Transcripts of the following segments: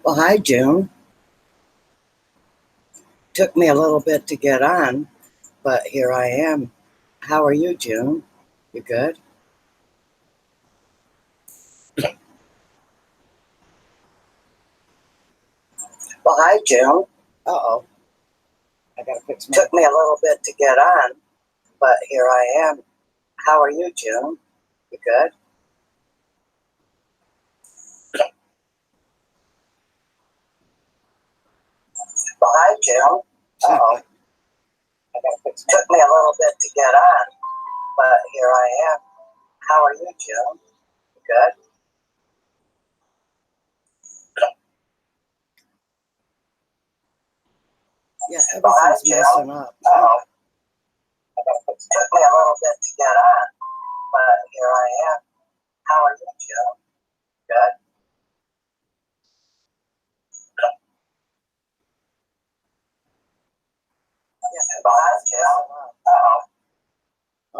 Well, hi, June. Took me a little bit to get on, but here I am. How are you, June? You good? Well, hi, June. Uh-oh. I gotta fix my... Took me a little bit to get on, but here I am. How are you, June? You good? Well, hi, June. Uh-oh. I gotta fix my... Took me a little bit to get on, but here I am. How are you, June? You good? Yeah, everything's messing up. Uh-oh. Took me a little bit to get on, but here I am. How are you, June? Good. Yeah, bye, June. Uh-oh.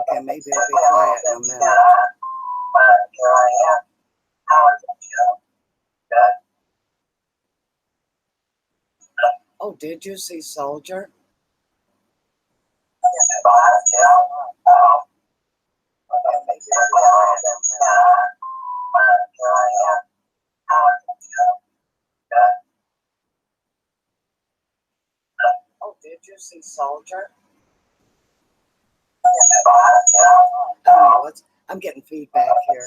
Okay, maybe it'll be quiet in a minute. But here I am. How are you, June? Good. Oh, did you see Soldier? Bye, June. Uh-oh. Okay, maybe it'll be quiet in a minute. But here I am. How are you, June? Good. Oh, did you see Soldier? Bye, June. Oh, I'm getting feedback here.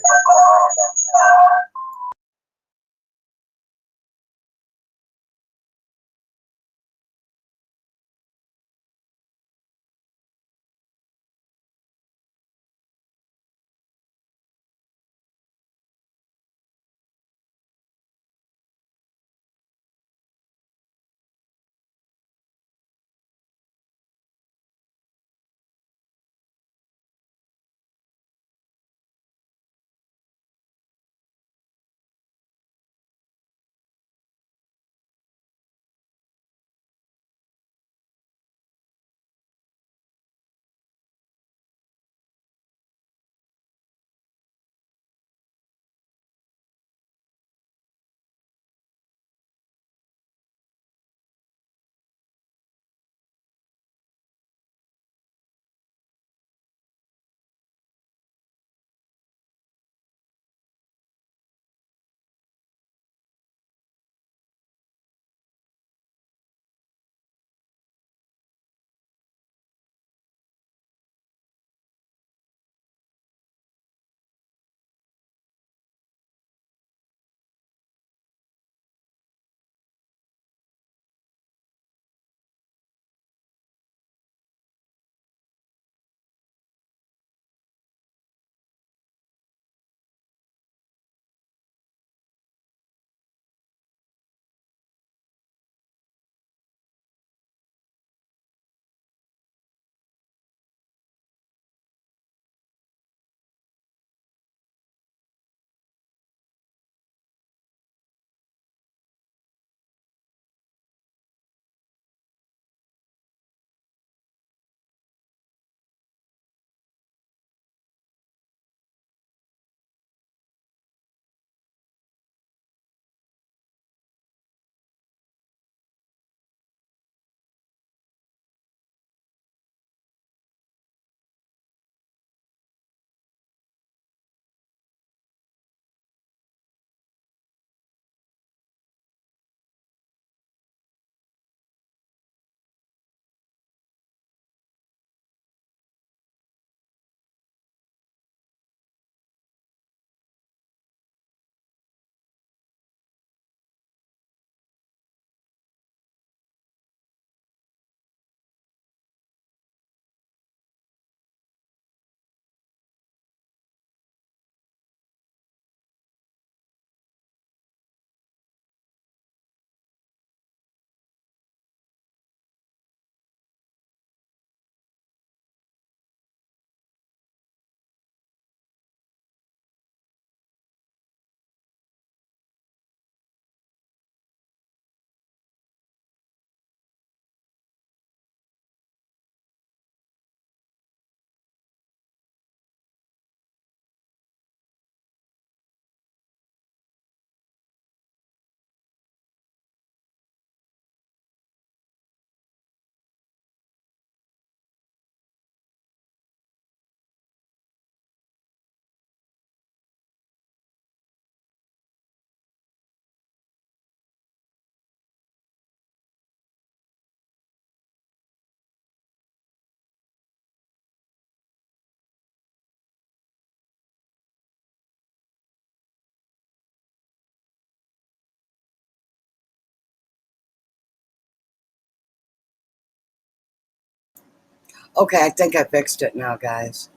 Okay, I think I fixed it now, guys.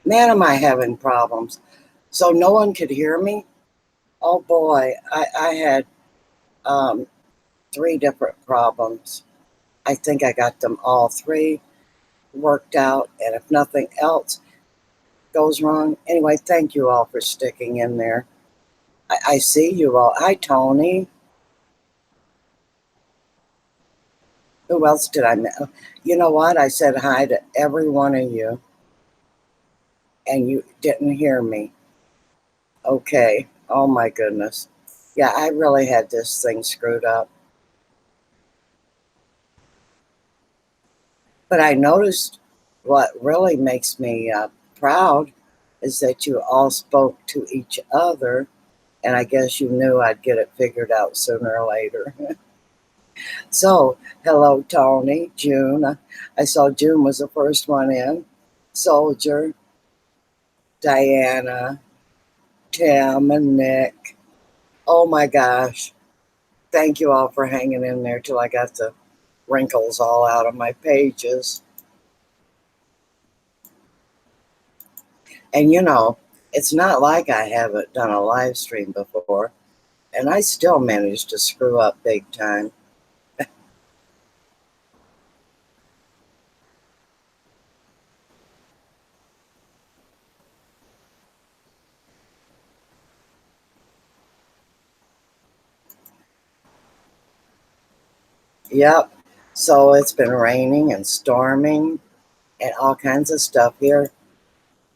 Man, am I having problems. So no one could hear me? Oh boy, I had 3 different problems. I think I got them all 3 worked out, and if nothing else goes wrong, anyway, thank you all for sticking in there. I see you all. Hi, Tony. Who else did I know? You know what? I said hi to every one of you, and you didn't hear me. Okay. Oh my goodness. Yeah, I really had this thing screwed up. But I noticed what really makes me proud is that you all spoke to each other, and I guess you knew I'd get it figured out sooner or later. So, hello, Tony, June. I saw June was the first one in. Soldier, Diana, Tim, and Nick. Oh my gosh. Thank you all for hanging in there till I got the wrinkles all out of my pages. And you know, it's not like I haven't done a live stream before, and I still managed to screw up big time. Yep. So it's been raining and storming and all kinds of stuff here.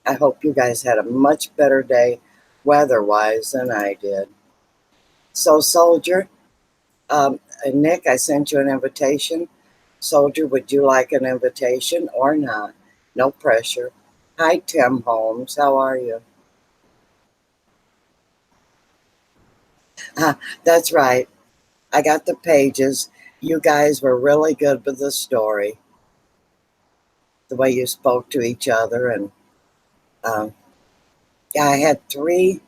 I hope you guys had a much better day weather-wise than I did. So, Soldier, Nick, I sent you an invitation. Soldier, would you like an invitation or not? No pressure. Hi, Tim Holmes. How are you? That's right. I got the pages. You guys were really good with the story, the way you spoke to each other. And yeah, I had 3,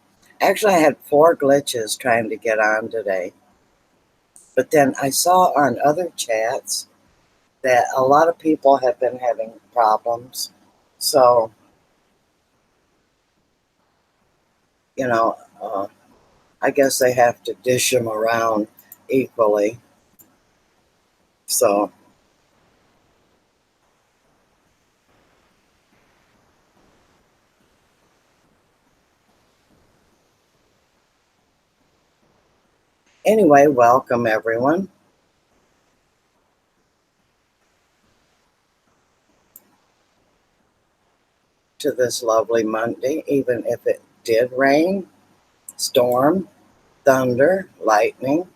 actually, I had 4 glitches trying to get on today. But then I saw on other chats that a lot of people have been having problems. So, you know, I guess they have to dish them around equally. So, anyway, welcome everyone to this lovely Monday, even if it did rain, storm, thunder, lightning.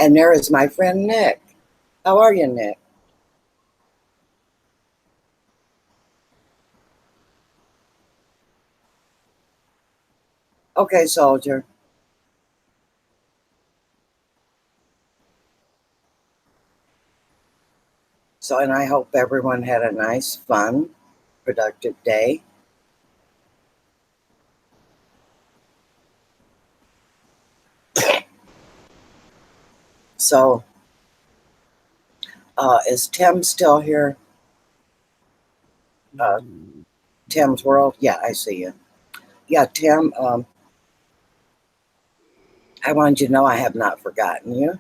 And there is my friend Nick. How are you, Nick? Okay, soldier. So, and I hope everyone had a nice, fun, productive day. So, is Tim still here? Tim's World? Yeah, I see you. Yeah, Tim, I wanted you to know I have not forgotten you,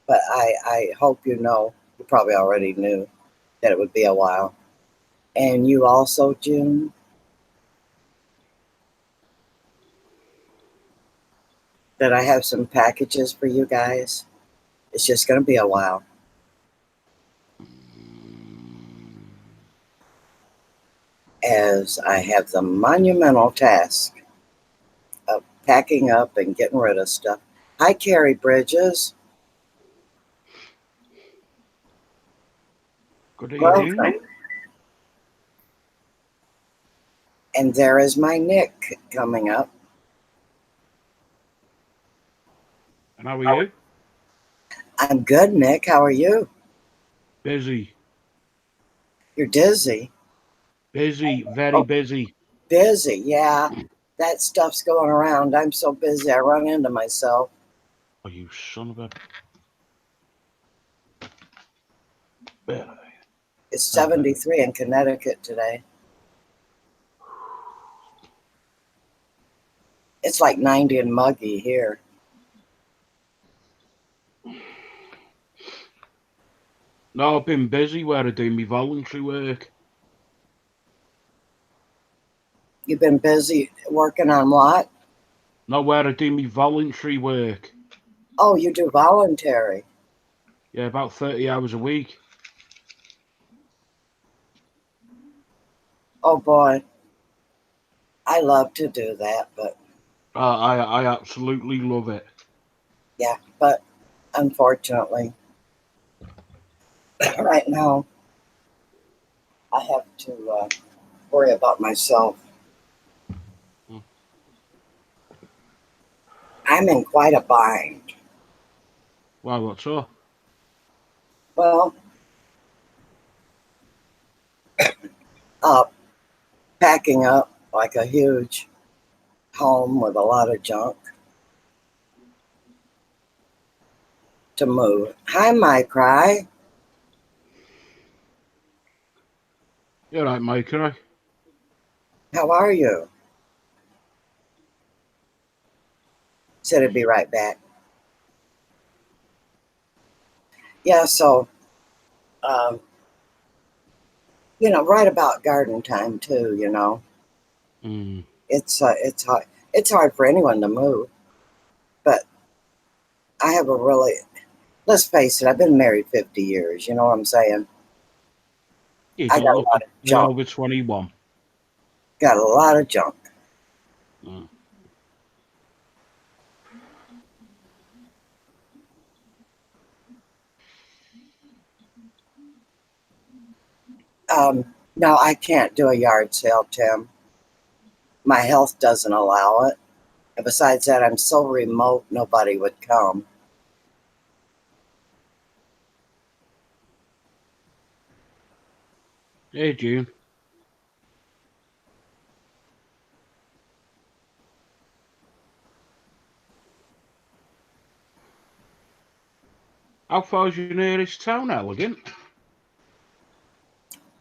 but I hope you know, you probably already knew that it would be a while. And you also, June, that I have some packages for you guys. It's just going to be a while. As I have the monumental task of packing up and getting rid of stuff. Hi, Carrie Bridges. Good evening. Welcome. And there is my Nick coming up. And how are you? I'm good, Nick. How are you? Busy. You're dizzy. Busy. Very busy. Busy, yeah. That stuff's going around. I'm so busy, I run into myself. Oh, you son of a... Better. It's 73 in Connecticut today. It's like 90 and muggy here. No, I've been busy where I do my voluntary work. You've been busy working on what? No, where I do my voluntary work. Oh, you do voluntary. Yeah, about 30 hours a week. Oh boy. I love to do that, but I absolutely love it. yeah, but unfortunately, right now, I have to worry about myself. Mm. I'm in quite a bind. Why, what's up? Well, packing up like a huge home with a lot of junk to move. Hi, my cry. You're right, Mike, are I? How are you? Said I'd be right back. Yeah, so um, right about garden time too. Mm. It's hard. It's hard for anyone to move, but I have a really. Let's face it. I've been married 50 years. You know what I'm saying? You I don't got a look lot a of day junk. over 21. Got a lot of junk. Mm. No, I can't do a yard sale, Tim. My health doesn't allow it. And besides that, I'm so remote, nobody would come. Hey, June. How far's your nearest town, Elegant?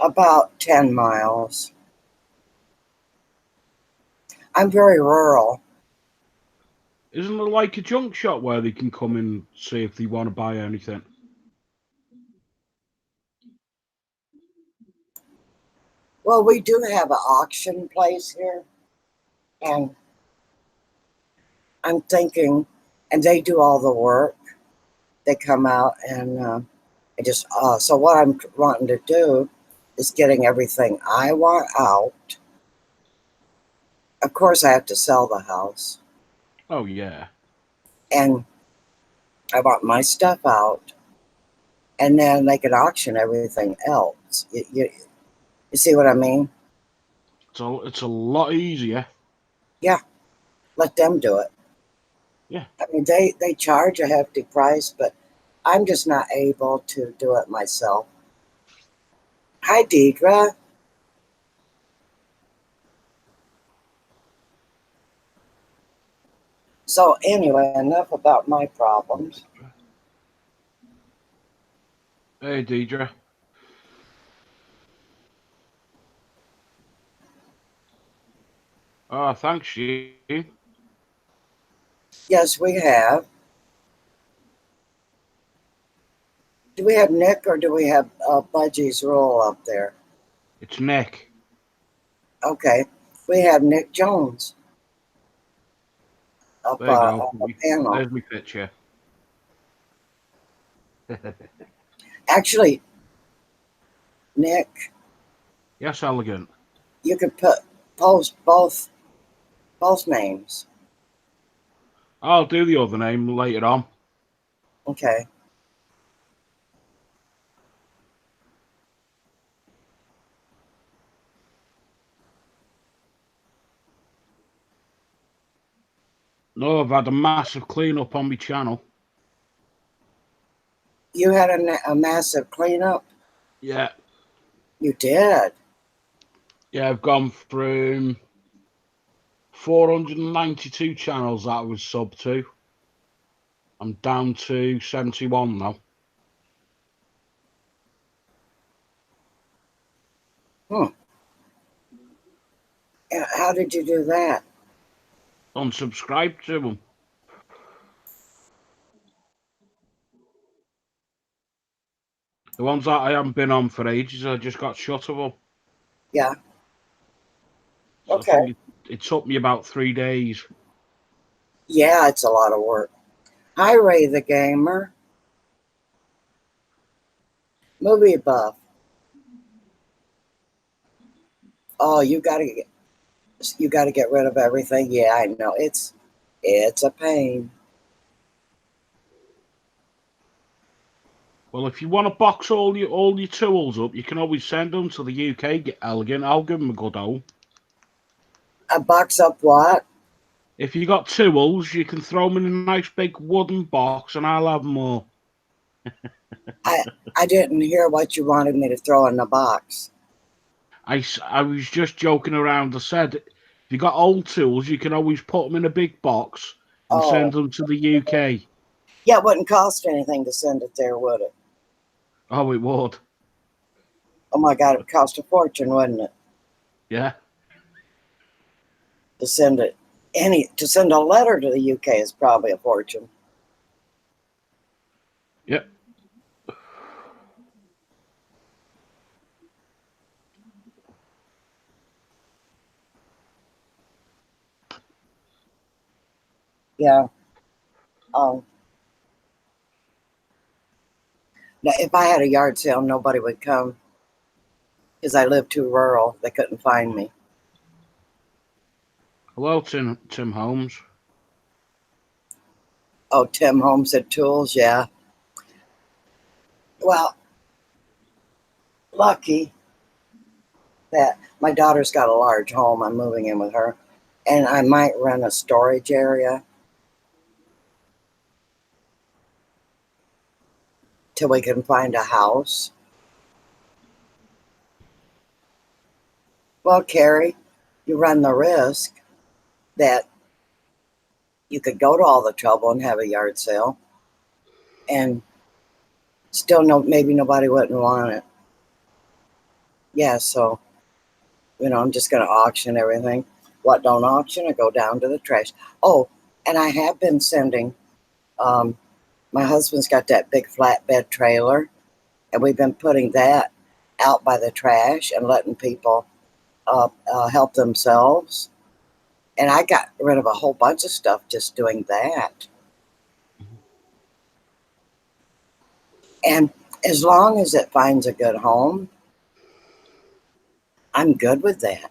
About 10 miles. I'm very rural. Isn't there like a junk shop where they can come and see if they want to buy anything? Well, we do have an auction place here, and I'm thinking, and they do all the work. They come out and so what I'm wanting to do is getting everything I want out. Of course, I have to sell the house, Oh, yeah. and I want my stuff out, and then they can auction everything else. You see what I mean? It's a lot easier. Yeah, let them do it. Yeah. I mean, they charge a hefty price, but I'm just not able to do it myself. Hi, Deidre. So anyway, enough about my problems. Hey, Deidre. Oh, thanks, June. Yes, we have. Do we have Nick or do we have Budgie's roll up there? It's Nick. Okay, we have Nick Jones up There you go. on the panel. There's my picture. Actually, Nick, Yes, Elegant. you could post both names. I'll do the other name later on. Okay. No, I've had a massive clean up on my channel. You had a massive cleanup. Yeah. You did. Yeah, I've gone from 492 channels that I was sub to. I'm down to 71 now. Hmm. And how did you do that? Unsubscribe to them. The ones that I haven't been on for ages, I just got shut of them. Yeah. So I Okay. think it took me about 3 days. Yeah, it's a lot of work. Hi, Ray the Gamer. Movie buff. Oh, you gotta get rid of everything. Yeah, I know. It's a pain. Well, if you want to box all your tools up, you can always send them to the UK. Get elegant. I'll give them a good home. A box up what? If you got tools, you can throw them in a nice big wooden box, and I'll have them all. I I didn't hear what you wanted me to throw in the box. I was just joking around. I said, if you got old tools, you can always put them in a big box and send Oh, them to the UK. yeah, it wouldn't cost anything to send it there, would it? Oh, it would. Oh my God, it'd cost a fortune, wouldn't it, Yeah. to send it? To send a letter to the UK is probably a fortune. Yep. Yeah. Um. Now, if I had a yard sale, nobody would come because I live too rural. They couldn't find me. Hello, Tim Holmes. Oh, Tim Holmes said tools. Yeah. Well, lucky that my daughter's got a large home. I'm moving in with her, and I might rent a storage area till we can find a house. Well, Carrie, you run the risk that you could go to all the trouble and have a yard sale, and still maybe nobody wouldn't want it. Yeah, so I'm just going to auction everything. What don't auction, I go down to the trash. Oh, and I have been sending. Um, my husband's got that big flatbed trailer, and we've been putting that out by the trash and letting people help themselves. And I got rid of a whole bunch of stuff just doing that. And as long as it finds a good home, I'm good with that.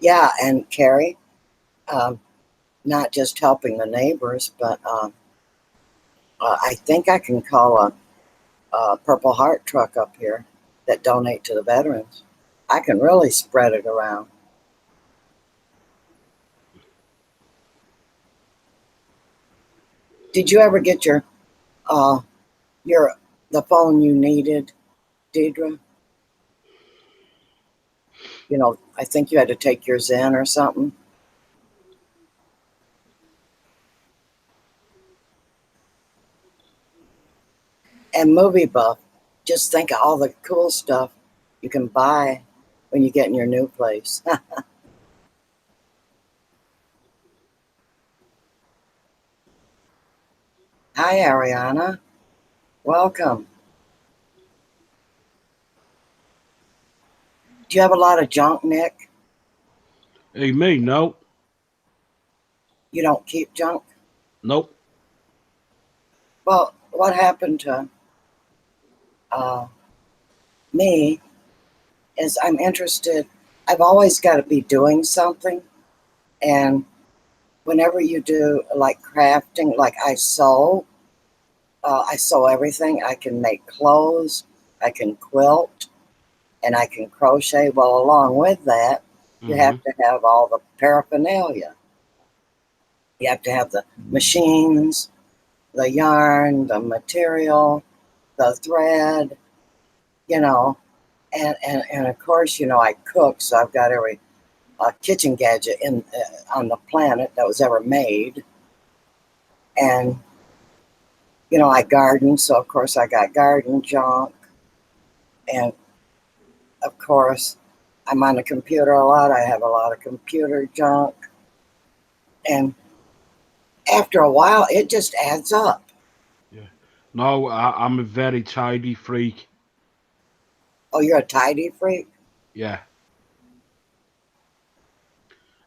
Yeah, and Carrie, um, not just helping the neighbors, but I think I can call a Purple Heart truck up here that donate to the veterans. I can really spread it around. Did you ever get uh your the phone you needed, Deidre? I think you had to take yours in or something. And movie buff, just think of all the cool stuff you can buy when you get in your new place. Hi, Ariana. Welcome. Do you have a lot of junk, Nick? Hey, me? No. You don't keep junk? Nope. Well, what happened to uh, me is I'm interested. I've always got to be doing something. And whenever you do like crafting, like I sew everything. I can make clothes, I can quilt, and I can crochet. Well, along with that, you Hmm. have to have all the paraphernalia. You have to have the machines, the yarn, the material, the thread, you know, and of course, I cook, so I've got every kitchen gadget on the planet that was ever made. And I garden, so of course I got garden junk. And of course, I'm on the computer a lot. I have a lot of computer junk. And after a while, it just adds up. Yeah. No, I'm a very tidy freak. Oh, you're a tidy freak? Yeah.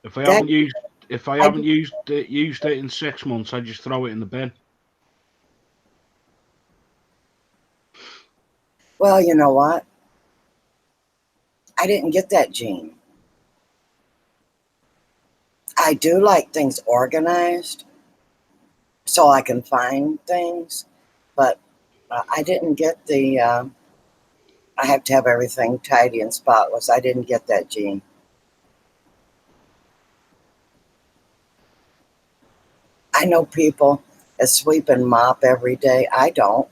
If I That haven't used if I I haven't used it in 6 months, I just throw it in the bin. Well, you know what? I didn't get that gene. I do like things organized so I can find things, but I didn't get the. I have to have everything tidy and spotless. I didn't get that gene. I know people that sweep and mop every day. I don't.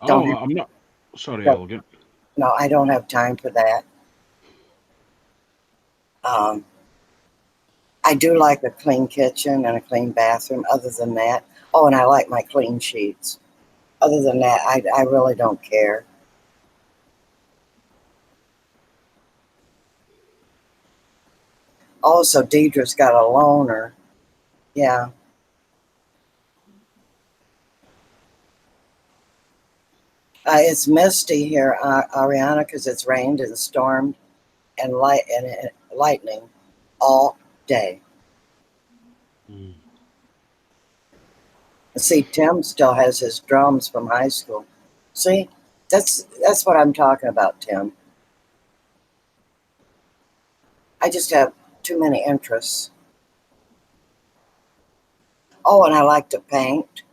Don't Oh, have. I'm not sorry, Don't, Elgin. no, I don't have time for that. Um, I do like a clean kitchen and a clean bathroom. Other than that, oh, and I like my clean sheets. Other than that, I really don't care. Also, Deidre's got a loaner. Yeah. It's misty here, Ariana, because it's rained and stormed and lightning all day. Mm. See, Tim still has his drums from high school. See, that's what I'm talking about, Tim. I just have too many interests. Oh, and I like to paint,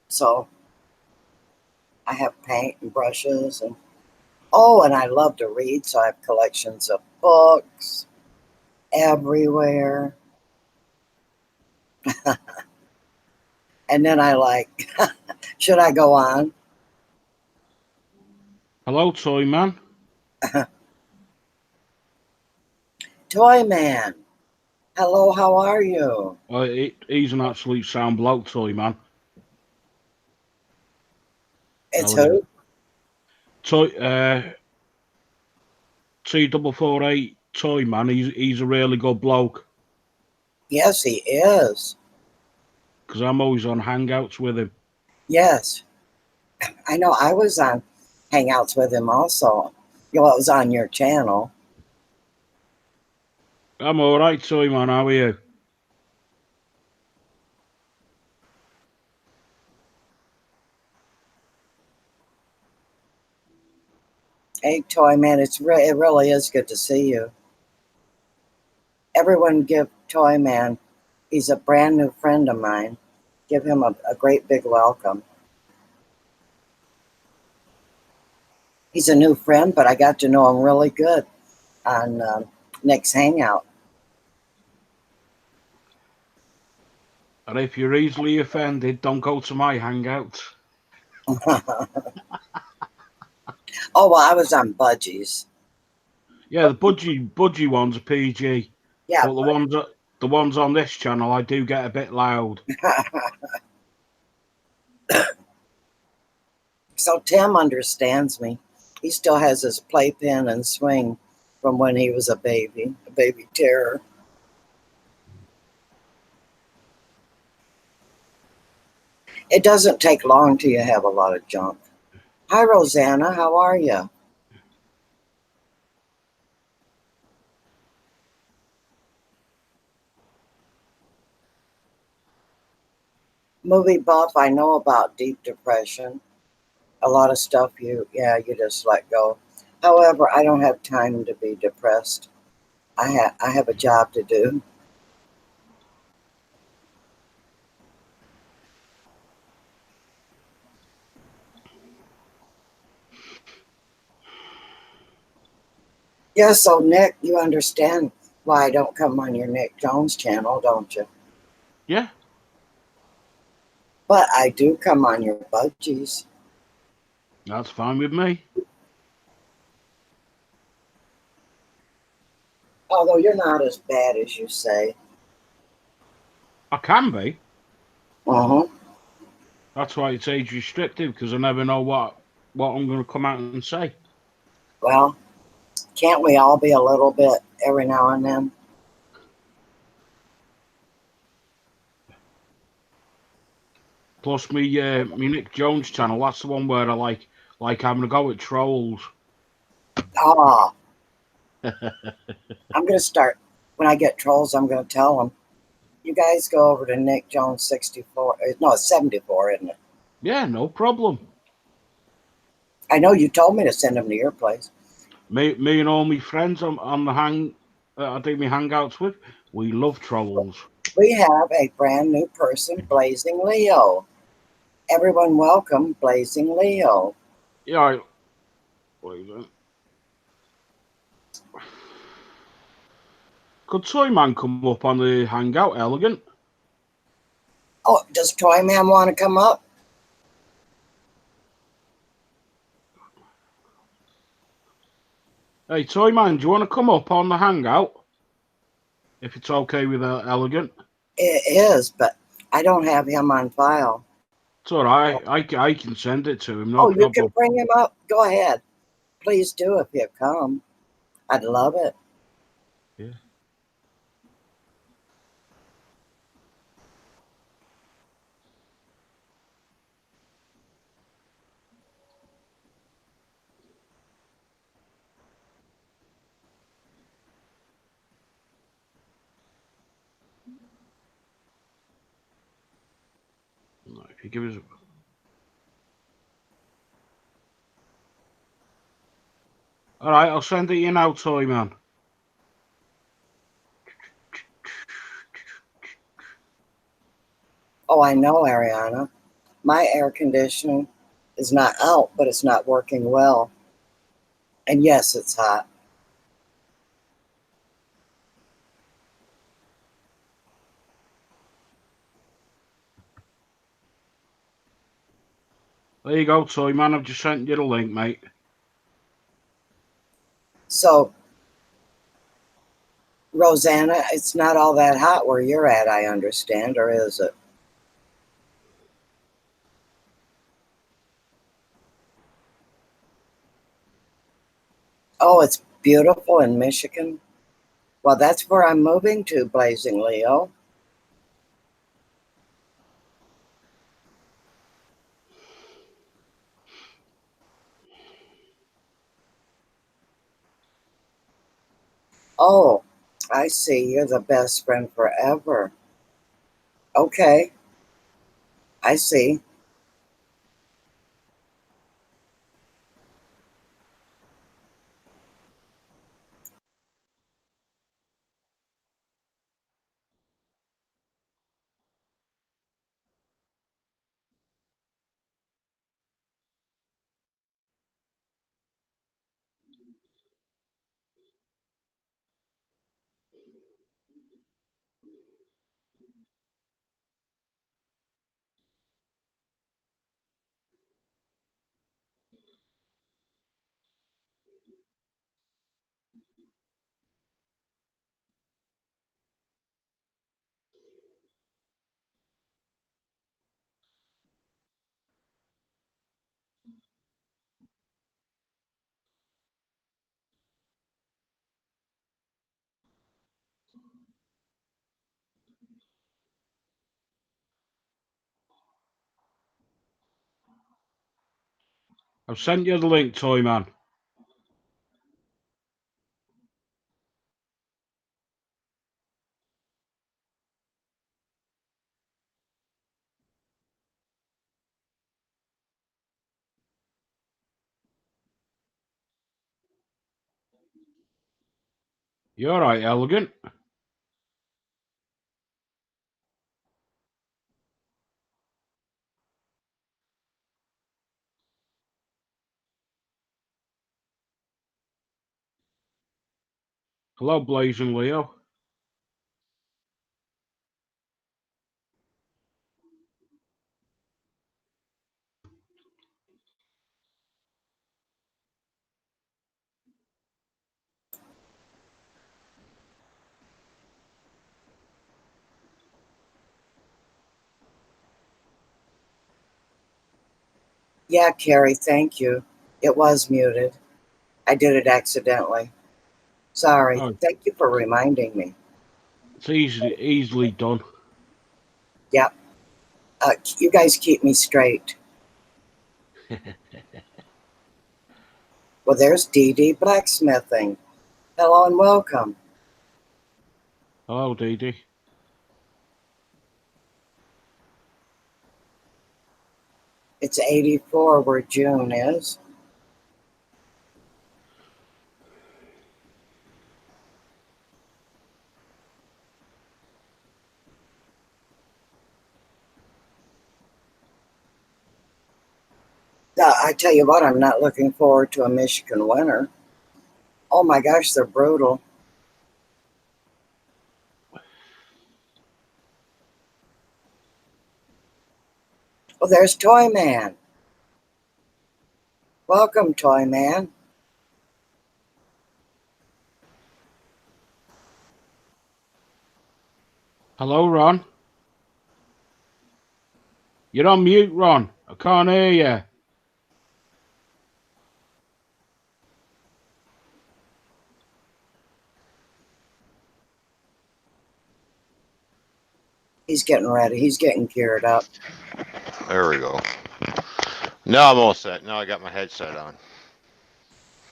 so I have paint and brushes, and oh, and I love to read, so I have collections of books everywhere. And then I like, should I go on? Hello, toy man. Toy Man, hello, how are you? He's an absolute sound bloke, toy man. It's Telling you. who? Toy T448 toy man. He's a really good bloke Yes, he is. because I'm always on hangouts with him. Yes, I know. I was on Hangouts with him also. Well, it was on your channel. I'm all right, toy man. How are you? Hey, Toy Man, it really is good to see you. Everyone give Toy Man, he's a brand new friend of mine. Give him a great big welcome. He's a new friend, but I got to know him really good on Nick's Hangout. And if you're easily offended, don't go to my hangout. Oh, well, I was on Budgies. Yeah, the budgie ones are PG, Yeah. but the ones on this channel, I do get a bit loud. So Tim understands me. He still has his playpen and swing from when he was a baby terror. It doesn't take long till you have a lot of junk. Hi, Rosanna. How are you? Movie buff. I know about deep depression. A lot of stuff you just let go. However, I don't have time to be depressed. I have a job to do. Yeah, so Nick, you understand why I don't come on your Nick Jones channel, don't you? Yeah, But I do come on your budgies. that's fine with me. Although you're not as bad as you say. I can be. Uh-huh. That's why it's age restricted, because I never know what I'm going to come out and say. Well, can't we all be a little bit every now and then? Plus, me Nick Jones channel. That's the one where I like having a go at trolls. Ah, I'm going to start. When I get trolls, I'm going to tell them, you guys go over to Nick Jones 64. No, it's 74, isn't it? Yeah, no problem. I know you told me to send them to your place. Me and all my friends on the I do my hangouts with. We love trolls. We have a brand new person, Blazing Leo. Everyone welcome Blazing Leo. Yeah, wait a minute. Could Toyman come up on the hangout, Elegant? Oh, does Toyman want to come up? Hey, Toyman, do you want to come up on the hangout? If it's okay with Elegant. It is, but I don't have him on file. It's all right. I can send it to him, no Oh, you can problem. bring him up? Go ahead. Please do if you come. I'd love it. Yeah. No, if you give us. All right, I'll send it you now, Toyman. Oh, I know, Ariana. My air conditioning is not out, but it's not working well. And yes, it's hot. There you go, Toyman. I've just sent you the link, mate. So, Rosanna, it's not all that hot where you're at, I understand, or is it? Oh, it's beautiful in Michigan. Well, that's where I'm moving to, Blazing Leo. Oh, I see. You're the best friend forever. Okay, I see. I've sent you the link, Toyman. You all right, Elegant? Hello, Blazing Leo. Yeah, Carrie, thank you. It was muted. I did it accidentally. Sorry. Oh, Thank you for reminding me. it's easily done. Yep. You guys keep me straight. Well, there's Dee Dee Blacksmithing. Hello and welcome. Hello, Dee Dee. It's 84 where June is. I tell you what, I'm not looking forward to a Michigan winter. Oh my gosh, they're brutal. Well, there's Toy Man. Welcome, Toy Man. Hello, Ron. You're on mute, Ron. I can't hear you. He's getting ready. He's getting geared up. There we go. Now I'm all set. Now I got my headset on.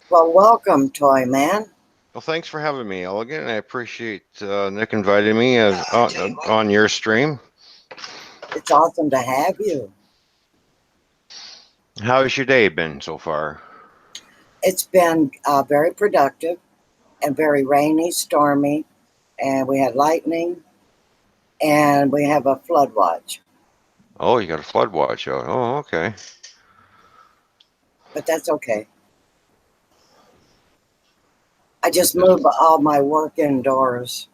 Well, welcome, Toy Man. Well, thanks for having me, Elegant. I appreciate Nick inviting me on your stream. It's awesome to have you. How's your day been so far? It's been very productive and very rainy, stormy, and we had lightning, and we have a flood watch. Oh, you got a flood watch out. Oh, okay. But that's okay. I just move all my work indoors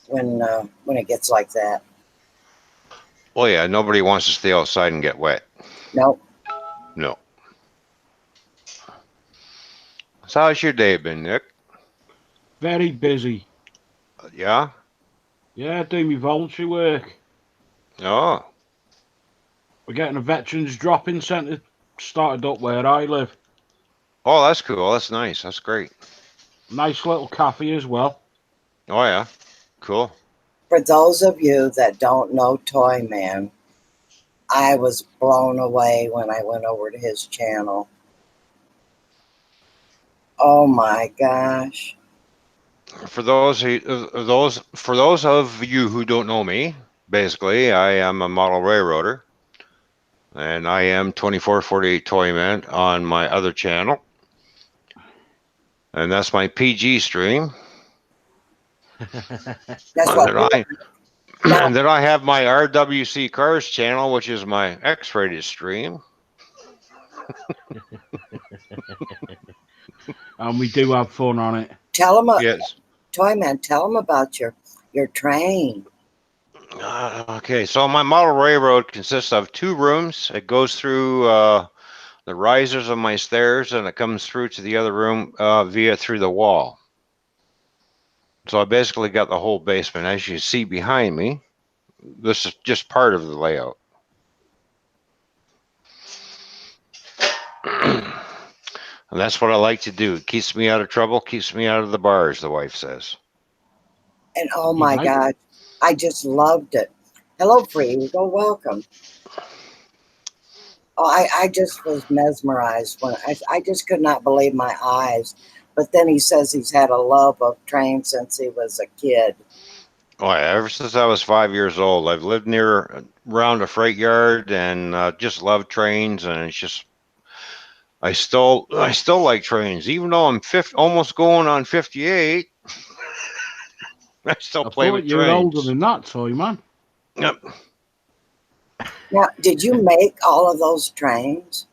when it gets like that. Well, yeah, nobody wants to stay outside and get wet. Nope. No. So how's your day been, Nick? Very busy. Yeah? Yeah, doing my voluntary work. Oh. We're getting a veterans drop-in centre started up where I live. Oh, that's cool. That's nice. That's great. Nice little cafe as well. Oh, yeah. Cool. For those of you that don't know Toy Man, I was blown away when I went over to his channel. Oh my gosh. For those of you who don't know me, basically, I am a model railroader, and I am 2448 Toy Man on my other channel, and that's my PG stream. That's what And then I have my RWC Cars channel, which is my X-rated stream. And we do have fun on it. tell him, Yes. Toy Man, tell him about your train. Okay, so my model railroad consists of 2 rooms. It goes through the risers of my stairs, and it comes through to the other room through the wall. So I basically got the whole basement. As you see behind me, this is just part of the layout. And that's what I like to do. It keeps me out of trouble, keeps me out of the bars, the wife says. And oh my God, I just loved it. Hello, Free Eagle. Welcome. Oh, I just was mesmerized when I just could not believe my eyes. But then he says he's had a love of trains since he was a kid. Oh, yeah, ever since I was 5 years old, I've lived around a freight yard and just love trains. And it's just, I still like trains, even though I'm almost going on 58. I still play with thought you were older trains. than that, Toy Man. Yep. Now, did you make all of those trains?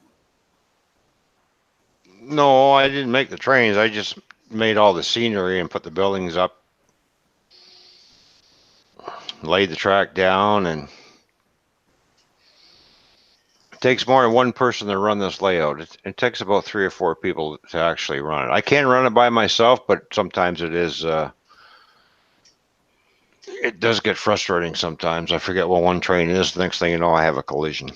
No, I didn't make the trains. I just made all the scenery and put the buildings up, laid the track down, and it takes more than one person to run this layout. It takes about 3 or 4 people to actually run it. I can run it by myself, but sometimes it does get frustrating sometimes. I forget what one train is. The next thing you know, I have a collision.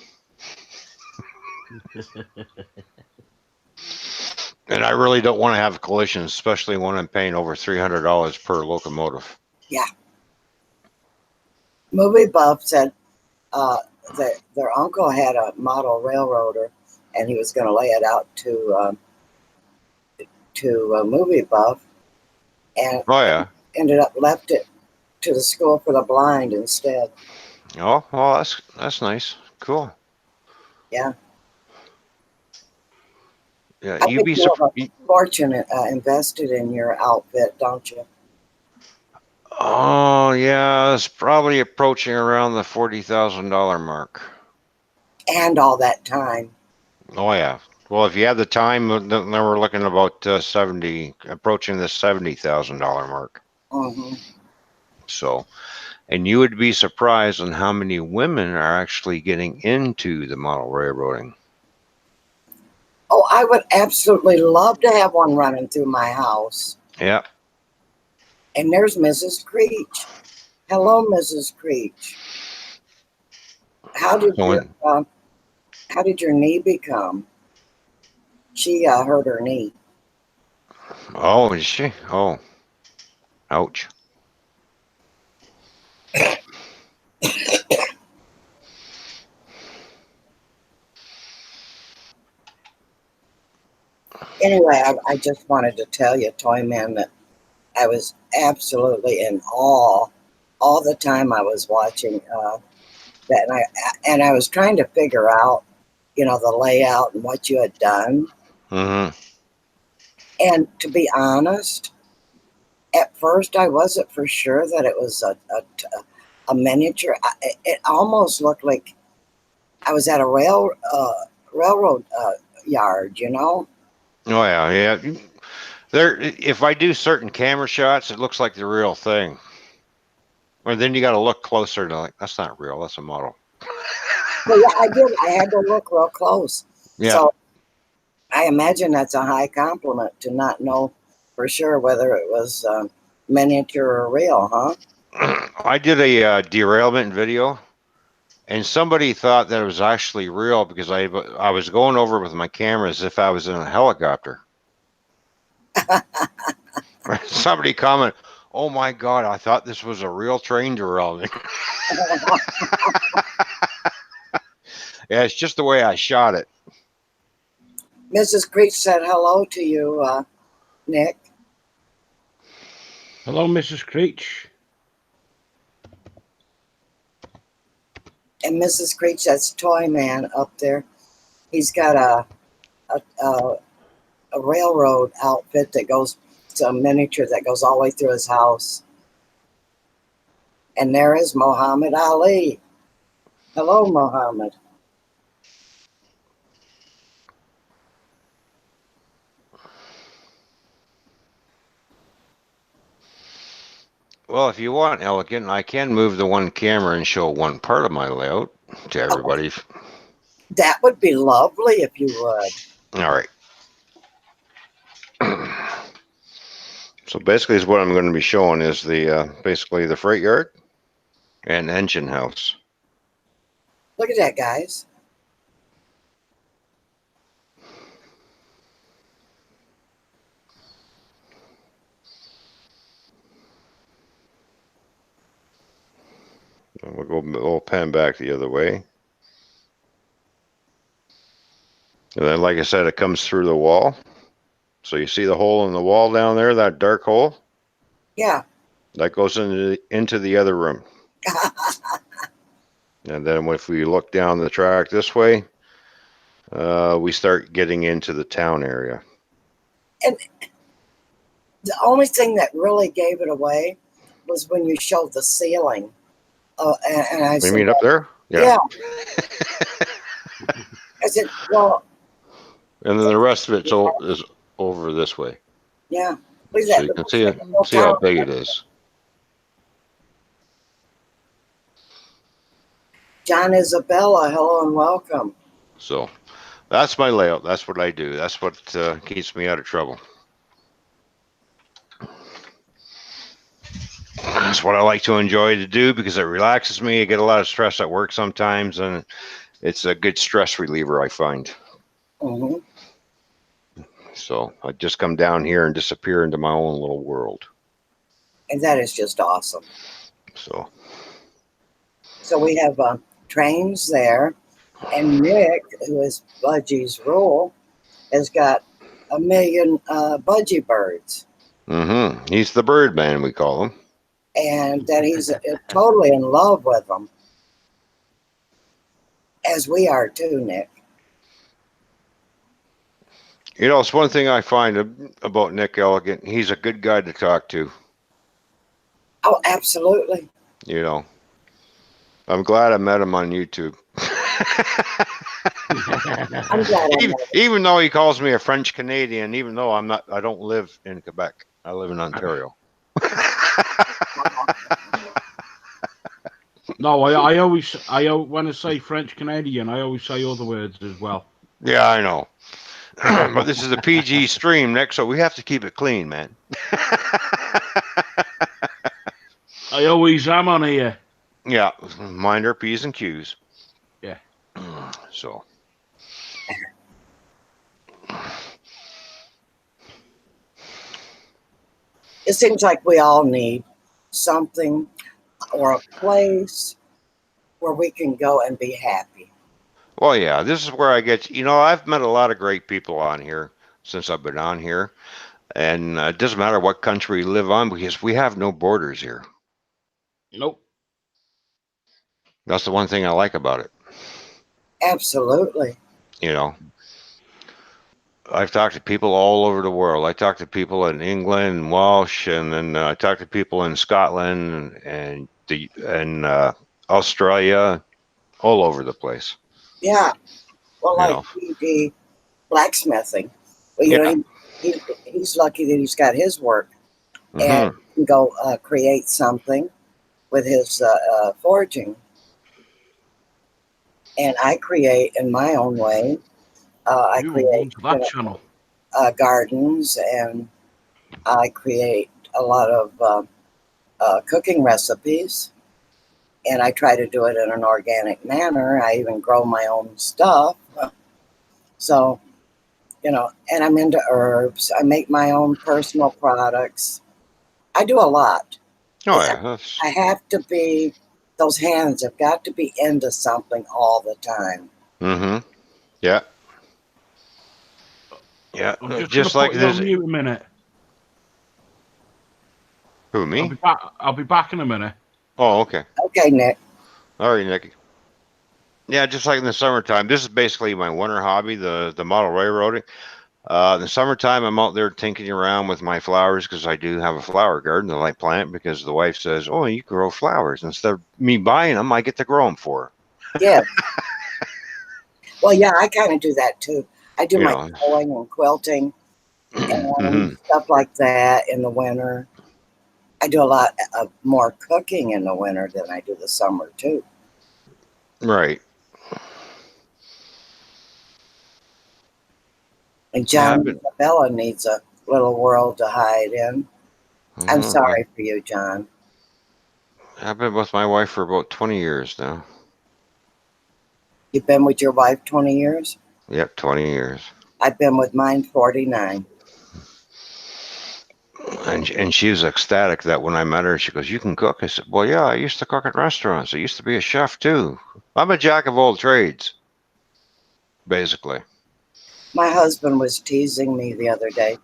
And I really don't want to have collisions, especially when I'm paying over $300 per locomotive. Yeah. Movie buff said that their uncle had a model railroader, and he was going to lay it out to movie buff, and Oh yeah. ended up left it to the school for the blind instead. Oh well, that's nice. Cool. Yeah. Yeah, I you'd think be you have surprised. a fortune invested in your outfit, don't you? Oh yeah, it's probably approaching around the $40,000 mark. And all that time. Oh yeah. Well, if you have the time, then we're looking about approaching the $70,000 mark. Hmm. So, and you would be surprised on how many women are actually getting into the model railroading. Oh, I would absolutely love to have one running through my house. Yeah. And there's Mrs. Creech. Hello, Mrs. Creech. How did So your how did your knee become? She hurt her knee. oh, is she? Oh, ouch. Anyway, I just wanted to tell you, Toy Man, that I was absolutely in awe all the time I was watching that, and I was trying to figure out, the layout and what you had done. Mm-hmm. And to be honest, at first I wasn't for sure that it was a miniature. It almost looked like I was at a railroad yard, Oh yeah, yeah. There, if I do certain camera shots, it looks like the real thing. Or then you got to look closer to like that's not real. That's a model. Well, yeah, I did. I had to look real close. Yeah. So I imagine that's a high compliment to not know for sure whether it was miniature or real, huh? I did a derailment video, and somebody thought that it was actually real because I was going over with my camera as if I was in a helicopter. Somebody commented, "Oh my God, I thought this was a real train derailment." Yeah, it's just the way I shot it. Mrs. Creech said hello to you, Nick. Hello, Mrs. Creech. And Mrs. Creech, that's Toy Man up there. He's got a railroad outfit that goes to a miniature that goes all the way through his house. And there is Muhammad Ali. Hello, Muhammad. Well, if you want, Elegant, I can move the one camera and show one part of my layout to everybody. That would be lovely if you would. All right. So basically, is what I'm going to be showing is the basically the freight yard and engine house. Look at that, guys. And we'll pan back the other way. And then, like I said, it comes through the wall. So you see the hole in the wall down there, that dark hole? Yeah. That goes into the other room. And then if we look down the track this way, we start getting into the town area. And the only thing that really gave it away was when you showed the ceiling. And I said, You mean up there? Yeah. I said, well. And then the rest of it is over this way. Yeah. Look at So that. you can see how big it is. John Isabella, hello and welcome. So that's my layout. That's what I do. That's what keeps me out of trouble. That's what I like to enjoy to do because it relaxes me. I get a lot of stress at work sometimes, and It's a good stress reliever, I find. Hmm. So I just come down here and disappear into my own little world. And that is just awesome. So So we have trains there, and Nick, who is Budgie's rule, has got 1 million budgie birds, he's the bird man, we call him. and that he's totally in love with them, as we are too, Nick. You know, it's one thing I find about Nick Elegant. He's a good guy to talk to. Oh, absolutely. You know, I'm glad I met him on YouTube. I'm glad I know. Even though he calls me a French Canadian, even though I'm not, I don't live in Quebec. I live in Ontario. No, I always when I say French Canadian, I always say other words as well. Yeah, I know. But this is a PG stream, Nick, so we have to keep it clean, man. I always am on here. Yeah, mind our P's and Q's. Yeah. So. It seems like we all need something or a place where we can go and be happy. Well, yeah, this is where I get, you know, I've met a lot of great people on here since I've been on here. And it doesn't matter what country you live on because we have no borders here. Nope. That's the one thing I like about it. Absolutely. You know, I've talked to people all over the world. I talk to people in England and Welsh, and then I talk to people in Scotland and Australia, all over the place. Yeah. Well, You like know. D.D. blacksmithing. Well, you Yeah. know, he's lucky that he's got his work and Mhm. can go create something with his forging. And I create in my own way. I You were create, going to that channel. gardens, and I create a lot of cooking recipes. And I try to do it in an organic manner. I even grow my own stuff. So, you know, and I'm into herbs. I make my own personal products. I do a lot. Oh yeah. I have to be, those hands have got to be into something all the time. Mhm. Yeah. Yeah. I'm just going Just to like put you there's on mute a minute. who I'll me? be back. I'll be back in a minute. Oh, okay. Okay, Nick. All right, Nick. Yeah, just like in the summertime. This is basically my winter hobby, the model railroading. In the summertime, I'm out there tinkering around with my flowers because I do have a flower garden that I plant because the wife says, "Oh, you grow flowers." Instead of me buying them, I get to grow them for her. Yeah. Well, yeah, I kind of do that too. I do You my know. sewing and quilting and Mhm. stuff like that in the winter. I do a lot of more cooking in the winter than I do the summer too. Right. And Yeah, John I've been. Isabella needs a little world to hide in. I'm Mhm. sorry for you, John. I've been with my wife for about 20 years now. You've been with your wife 20 years? Yep, 20 years. I've been with mine 49. And she was ecstatic that when I met her, she goes, "You can cook?" I said, "Well, yeah, I used to cook at restaurants. I used to be a chef too. I'm a jack of all trades, basically." My husband was teasing me the other day,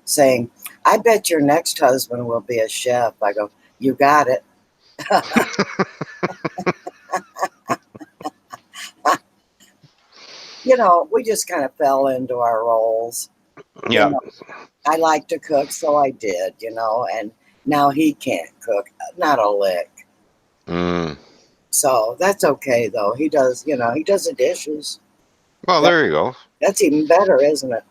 saying, I bet your next husband will be a chef. I go, you got it. You know, we just kind of fell into our roles. You Yeah. know, I like to cook, so I did, you know, and now he can't cook, not a lick. Mm. So that's okay, though. He does, you know, he does the dishes. Well, That, there you go. that's even better, isn't it?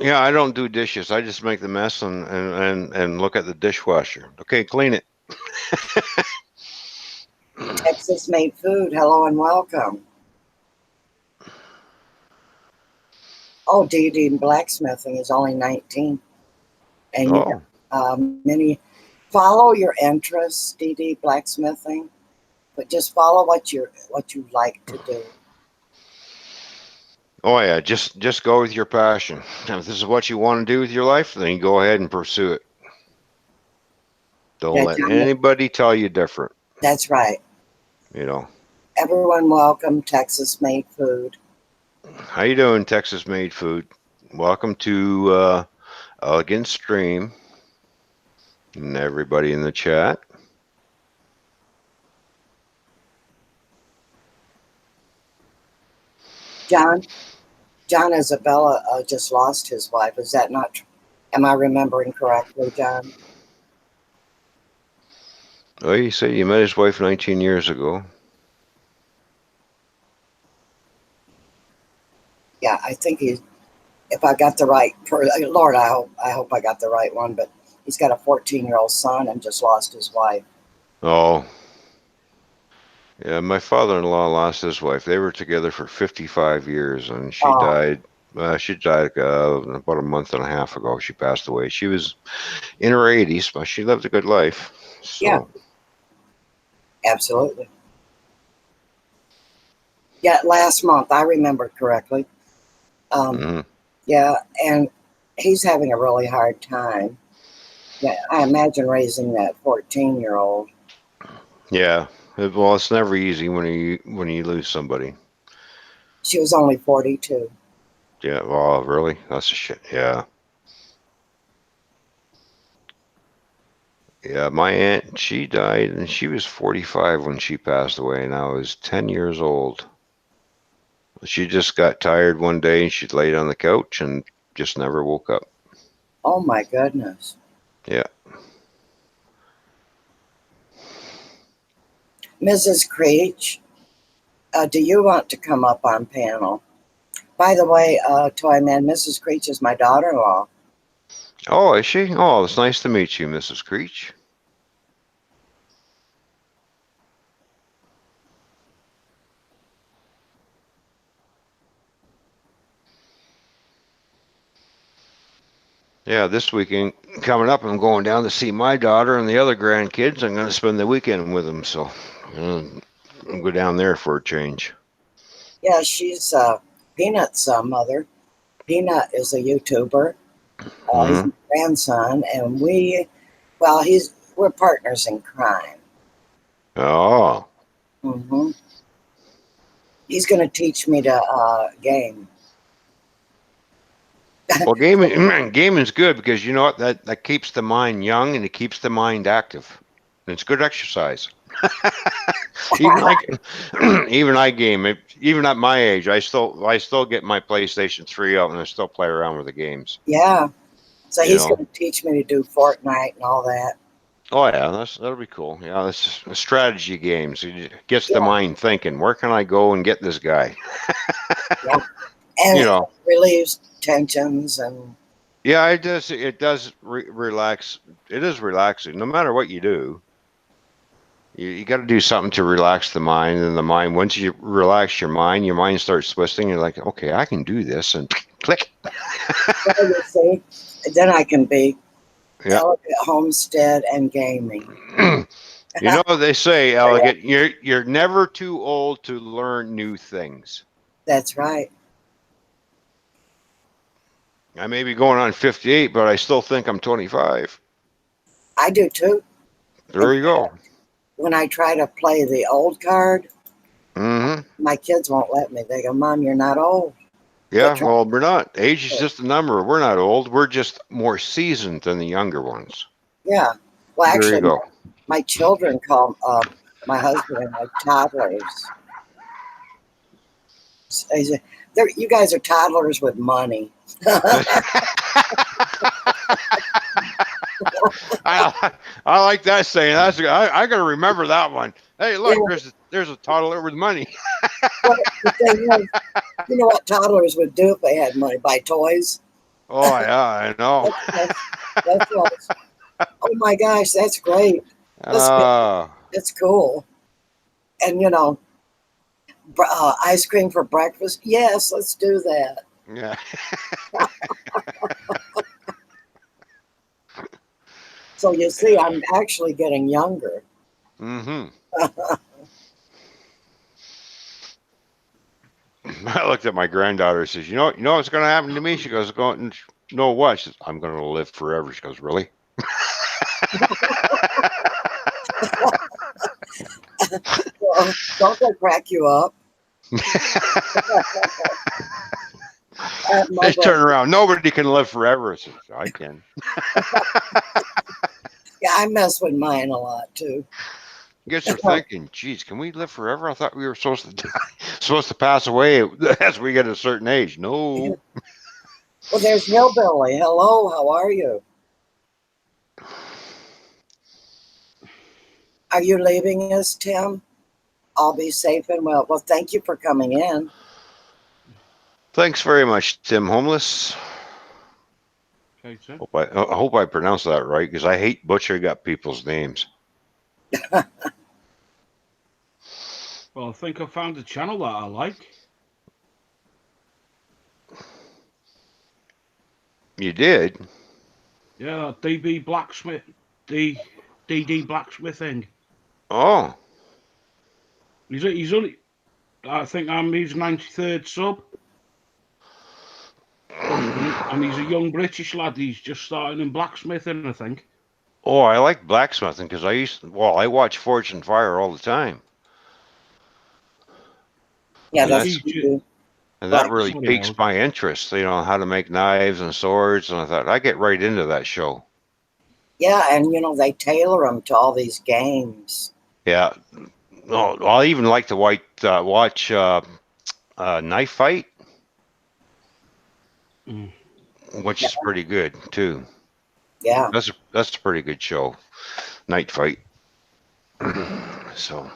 Yeah, I don't do dishes. I just make the mess and look at the dishwasher. Okay, clean it. Texas made food. Hello and welcome. Oh, D.D. Blacksmithing is only 19. And you Oh, many follow your interests, D.D. Blacksmithing, but just follow what you like to do. Oh yeah, just go with your passion. If this is what you want to do with your life, then you go ahead and pursue it. Don't Yeah, let John, anybody tell you different. that's right. You know. Everyone welcome Texas-made food. How you doing, Texas Made Food? Welcome to Elegant Stream and everybody in the chat. John Isabella just lost his wife. Is that not true? Am I remembering correctly, John? Oh, you said you met his wife 19 years ago. Yeah, I think he's. If I got the right, Lord, I hope I got the right one. But he's got a 14-year-old son and just lost his wife. Oh, yeah. My father-in-law lost his wife. They were together for 55 years, and she Oh, died. She died about a month and a half ago. She passed away. She was in her 80s, but she lived a good life. yeah, So, absolutely. Yeah, last month I remember correctly. mhm. Yeah, and he's having a really hard time. Yeah, I imagine raising that 14-year-old. Yeah. Well, it's never easy when you lose somebody. She was only 42. Yeah. Well, really, that's a shit. Yeah. Yeah, my aunt, she died and she was 45 when she passed away, and I was 10 years old. She just got tired one day and she laid on the couch and just never woke up. Oh my goodness. Yeah. Mrs. Creech, do you want to come up on panel? By the way, Toy Man, Mrs. Creech is my daughter-in-law. Oh, is she? Oh, it's nice to meet you, Mrs. Creech. Yeah, this weekend coming up, I'm going down to see my daughter and the other grandkids. I'm going to spend the weekend with them, so I'll go down there for a change. Yeah, she's Peanut's mother. Peanut is a YouTuber. He's Hmm. my grandson, and we're partners in crime. Oh, Hmm. He's going to teach me to game. well, gaming's good because you know what? That keeps the mind young and it keeps the mind active. And it's good exercise. Even I, even I game. Even at my age, I still get my PlayStation 3 out and I still play around with the games. Yeah, so You he's know. going to teach me to do Fortnite and all that. Oh yeah, that'll be cool. Yeah, that's strategy games. It gets the Yeah, mind thinking. Where can I go and get this guy? yeah, and You it know. relieves tensions and Yeah, it does. It does relax. It is relaxing. No matter what you do, you got to do something to relax the mind. And the mind, once you relax your mind starts twisting. You're like, okay, I can do this, and click. well, you see, then I can be Yeah. elegant homestead and gaming. You know what they say, Elegant. You're never too old to learn new things. That's right. I may be going on 58, but I still think I'm 25. I do too. In There you go. fact, when I try to play the old card, Hmm. my kids won't let me. They go, "Mom, you're not old. Quit Yeah, trying." well, we're not. Age is just a number. We're not old. We're just more seasoned than the younger ones. Yeah. Well, There you actually, go. my children call my husband and I toddlers. They say, "You guys are toddlers with money." I like that saying. I got to remember that one. Hey, Yeah. look, there's a toddler with money. Well, the thing is, you know what toddlers would do if they had money? Buy toys. Oh yeah, I know. That's us. Oh my gosh, that's great. Let's get. Uh, That's cool. And ice cream for breakfast. Yes, let's do that. yeah. So you see, I'm actually getting younger. Hmm. I looked at my granddaughter and says, you know what's going to happen to me? She goes, no, what? She says, I'm going to live forever. She goes, really? Well, don't they crack you up? My They turn around. Nobody can live forever. I said, I can. Yeah, I mess with mine a lot too. Gets her thinking, geez, can we live forever? I thought we were supposed to die, supposed to pass away as we get a certain age. No. Well, there's Hillbilly. Hello, how are you? Are you leaving us, Tim? I'll be safe and well. Well, thank you for coming in. Thanks very much, Tim Homeless. Okay, Tim. I hope I pronounced that right because I hate butchering up people's names. Well, I think I found a channel that I like. You did? Yeah, DB Blacksmith, DD Blacksmithing. Oh. He's only, I think I'm his 93rd sub. And he's a young British lad. He's just starting in blacksmithing, I think. Oh, I like blacksmithing because I watch Forge and Fire all the time. Yeah, And that really piques my interest, how to make knives and swords. And I thought, I get right into that show. Yeah, and they tailor them to all these games. Yeah. No, I even like to watch Knife Fight, which is pretty good too. Yeah. That's a pretty good show, Night Fight. So.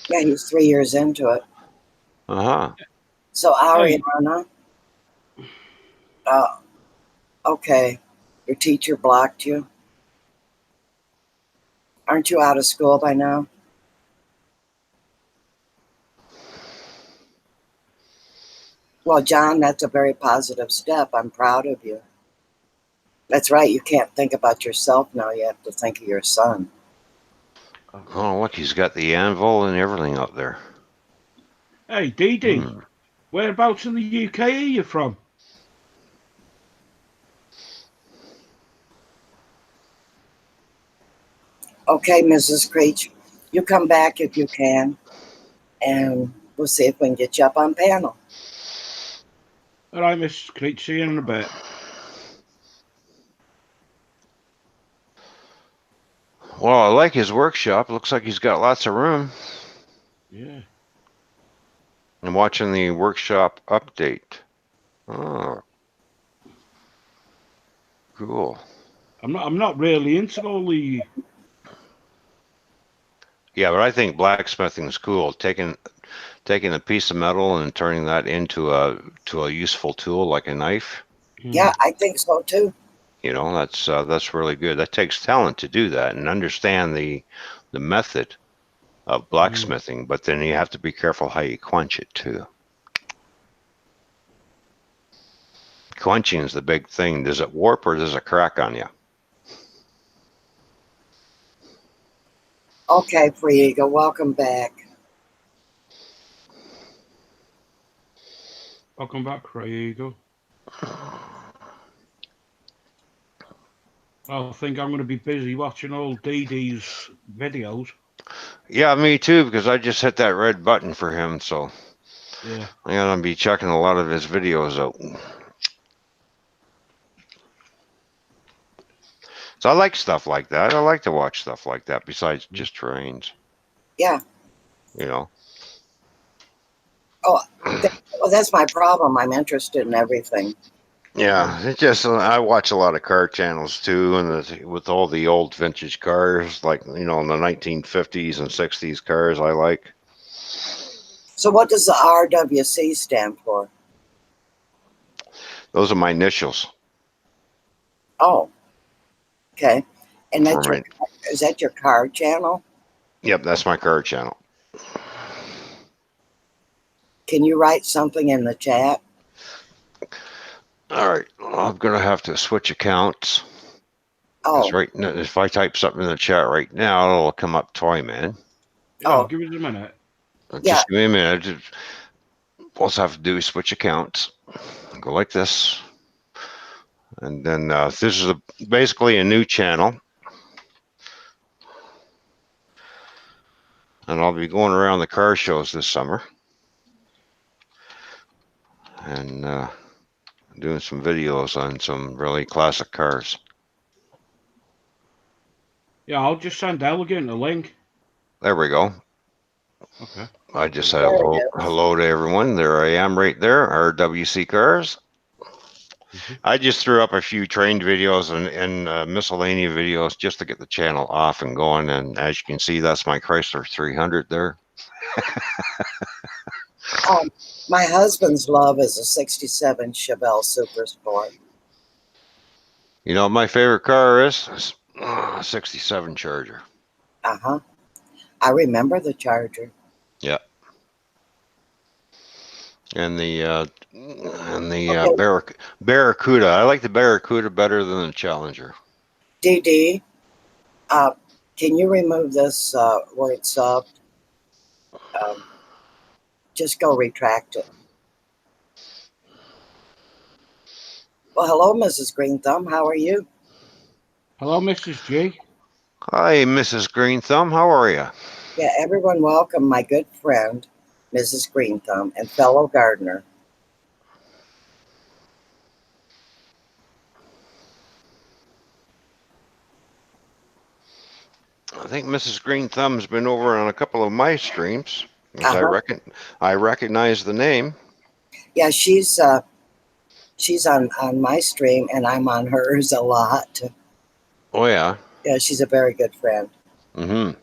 Yeah, he's 3 years into it. Uh-huh. So Ariana, okay, your teacher blocked you. Aren't you out of school by now? Well, John, that's a very positive step. I'm proud of you. That's right. You can't think about yourself now. You have to think of your son. Oh, look, he's got the anvil and everything up there. Hey, Dee, whereabouts in the UK are you from? Okay, Mrs. Creech, you come back if you can, and we'll see if we can get you up on panel. All right, Miss Creech, see you in a bit. Well, I like his workshop. Looks like he's got lots of room. Yeah. I'm watching the workshop update. Oh, cool. I'm not really into all the. Yeah, but I think blacksmithing is cool. Taking a piece of metal and turning that into a useful tool like a knife. Yeah, I think so too. That's really good. That takes talent to do that and understand the method of blacksmithing, but then you have to be careful how you quench it too. Quenching is the big thing. Does it warp or does it crack on you? Okay, Free Eagle, welcome back. Welcome back, Free Eagle. I think I'm going to be busy watching all Dee's videos. Yeah, me too, because I just hit that red button for him, so yeah, I'm going to be checking a lot of his videos out. So I like stuff like that. I like to watch stuff like that besides just terrains. Yeah. Oh, well, that's my problem. I'm interested in everything. Yeah, I watch a lot of car channels too, and with all the old vintage cars, like in the 1950s and 60s cars, I like. So, what does the RWC stand for? Those are my initials. Oh, okay. And is that your car channel? Yep, that's my car channel. Can you write something in the chat? All right, I'm gonna have to switch accounts. Oh, right. If I type something in the chat right now, it'll come up Toy Man. give it a minute. Just give me a minute. also have to do is switch accounts. Go like this. And then this is basically a new channel. And I'll be going around the car shows this summer. And doing some videos on some really classic cars. Yeah, I'll just send Elegant a link. There we go. Okay. I just said There it is. hello to everyone. There I am right there, RWC Cars. I just threw up a few trained videos and miscellaneous videos just to get the channel off and going. And as you can see, that's my Chrysler 300 there. My husband's love is a 67 Chevelle Super Sport. You know what my favorite car is? 67 Charger. Uh-huh. I remember the Charger. Yeah. And the Okay. Barracuda. I like the Barracuda better than the Challenger. DD, can you remove this where it's subbed? Just go retract it. Well, hello, Mrs. Green Thumb. How are you? Hello, Mrs. G. Hi, Mrs. Green Thumb. How are you? Yeah, everyone welcome my good friend, Mrs. Green Thumb, and fellow gardener. I think Mrs. Green Thumb's been over on a couple of my streams. I recognize the name. Yeah, she's on my stream, and I'm on hers a lot. Oh yeah. Yeah, she's a very good friend. Mm-hmm.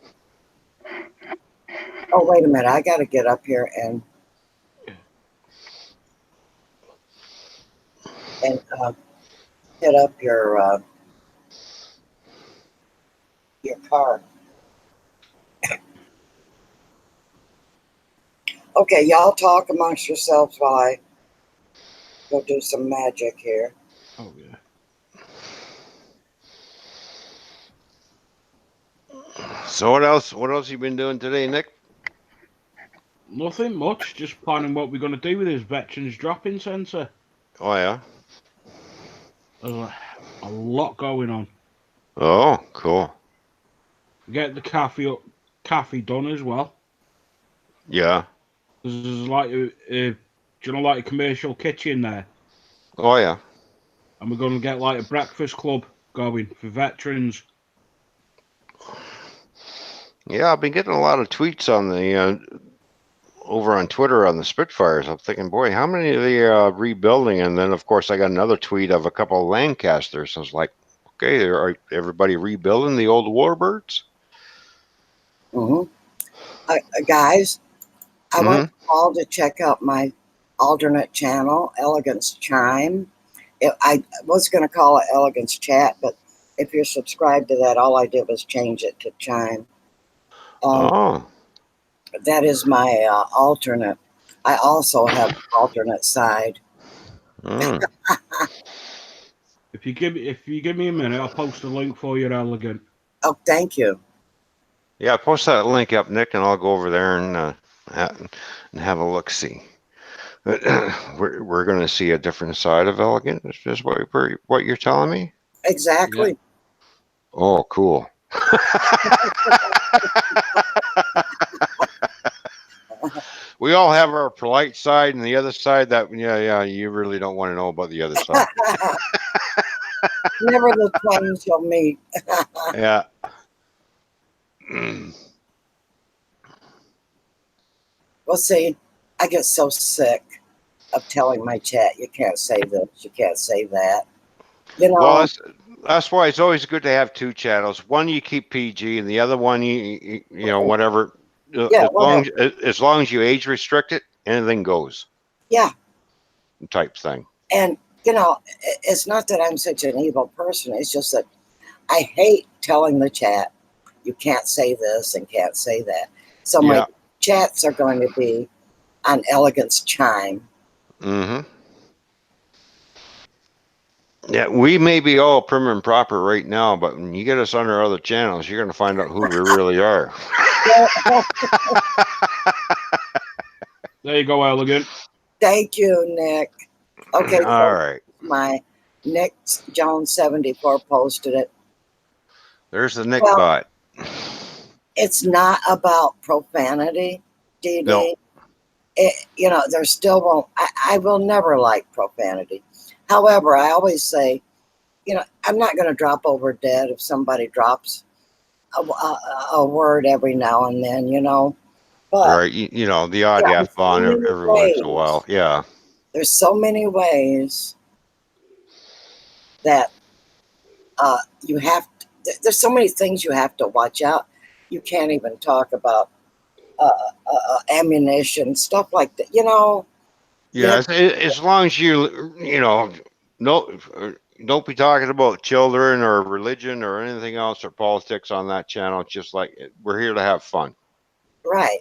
Oh, wait a minute. I got to get up here and hit up your car. Okay, y'all talk amongst yourselves while I go do some magic here. Oh, yeah. So what else? What else you been doing today, Nick? Nothing much. Just planning what we're going to do with this Veterans Drop-In Centre. Oh yeah. There's a lot going on. Oh, cool. Get the cafe done as well. Yeah. There's like like a commercial kitchen there, Oh yeah. and we're going to get like a breakfast club going for veterans. Yeah, I've been getting a lot of tweets on the over on Twitter on the Spitfires. I'm thinking, boy, how many are they rebuilding? And then, of course, I got another tweet of a couple of Lancasters. I was like, okay, are everybody rebuilding the old Warbirds? Mm-hmm. Guys, I want you all to check out my alternate channel, Elegance Chime. I was going to call it Elegance Chat, but if you're subscribed to that, all I did was change it to Chime. That is my alternate. I also have an alternate side. If you give me a minute, I'll post a link for you, Elegant. Oh, thank you. Yeah, post that link up, Nick, and I'll go over there and have a look. See, we're going to see a different side of Elegant. Is just what you're telling me? Exactly. Yeah. Oh, cool. We all have our polite side and the other side that, yeah, you really don't want to know about the other side. Never the twain shall meet. Yeah. Well, see, I get so sick of telling my chat, you can't say this, you can't say that. You know. Well, that's why it's always good to have two channels. One you keep PG, and the other one you know, whatever. Yeah, as long as you age restrict it, anything goes. Yeah. Type thing. And you know, it's not that I'm such an evil person. It's just that I hate telling the chat, you can't say this and can't say that. So my chats are going to be on Elegance Chime. Mm-hmm. Yeah, we may be all prim and proper right now, but when you get us on our other channels, you're going to find out who we really are. There you go, Elegant. Thank you, Nick. Okay, All so right. my Nick Jones 74 posted it. There's the Nick Well, bot. it's not about profanity, No. DD. There still won't. I will never like profanity. However, I always say, I'm not going to drop over dead if somebody drops a word every now and then, But Right. The odd yeah, F there's so bomb many every once in a while. ways. Yeah. There's so many ways that you have. There's so many things you have to watch out. You can't even talk about ammunition, stuff like that. You Yeah. have, As long as no, don't be talking about children or religion or anything else or politics on that channel. It's just like we're here to have fun. right.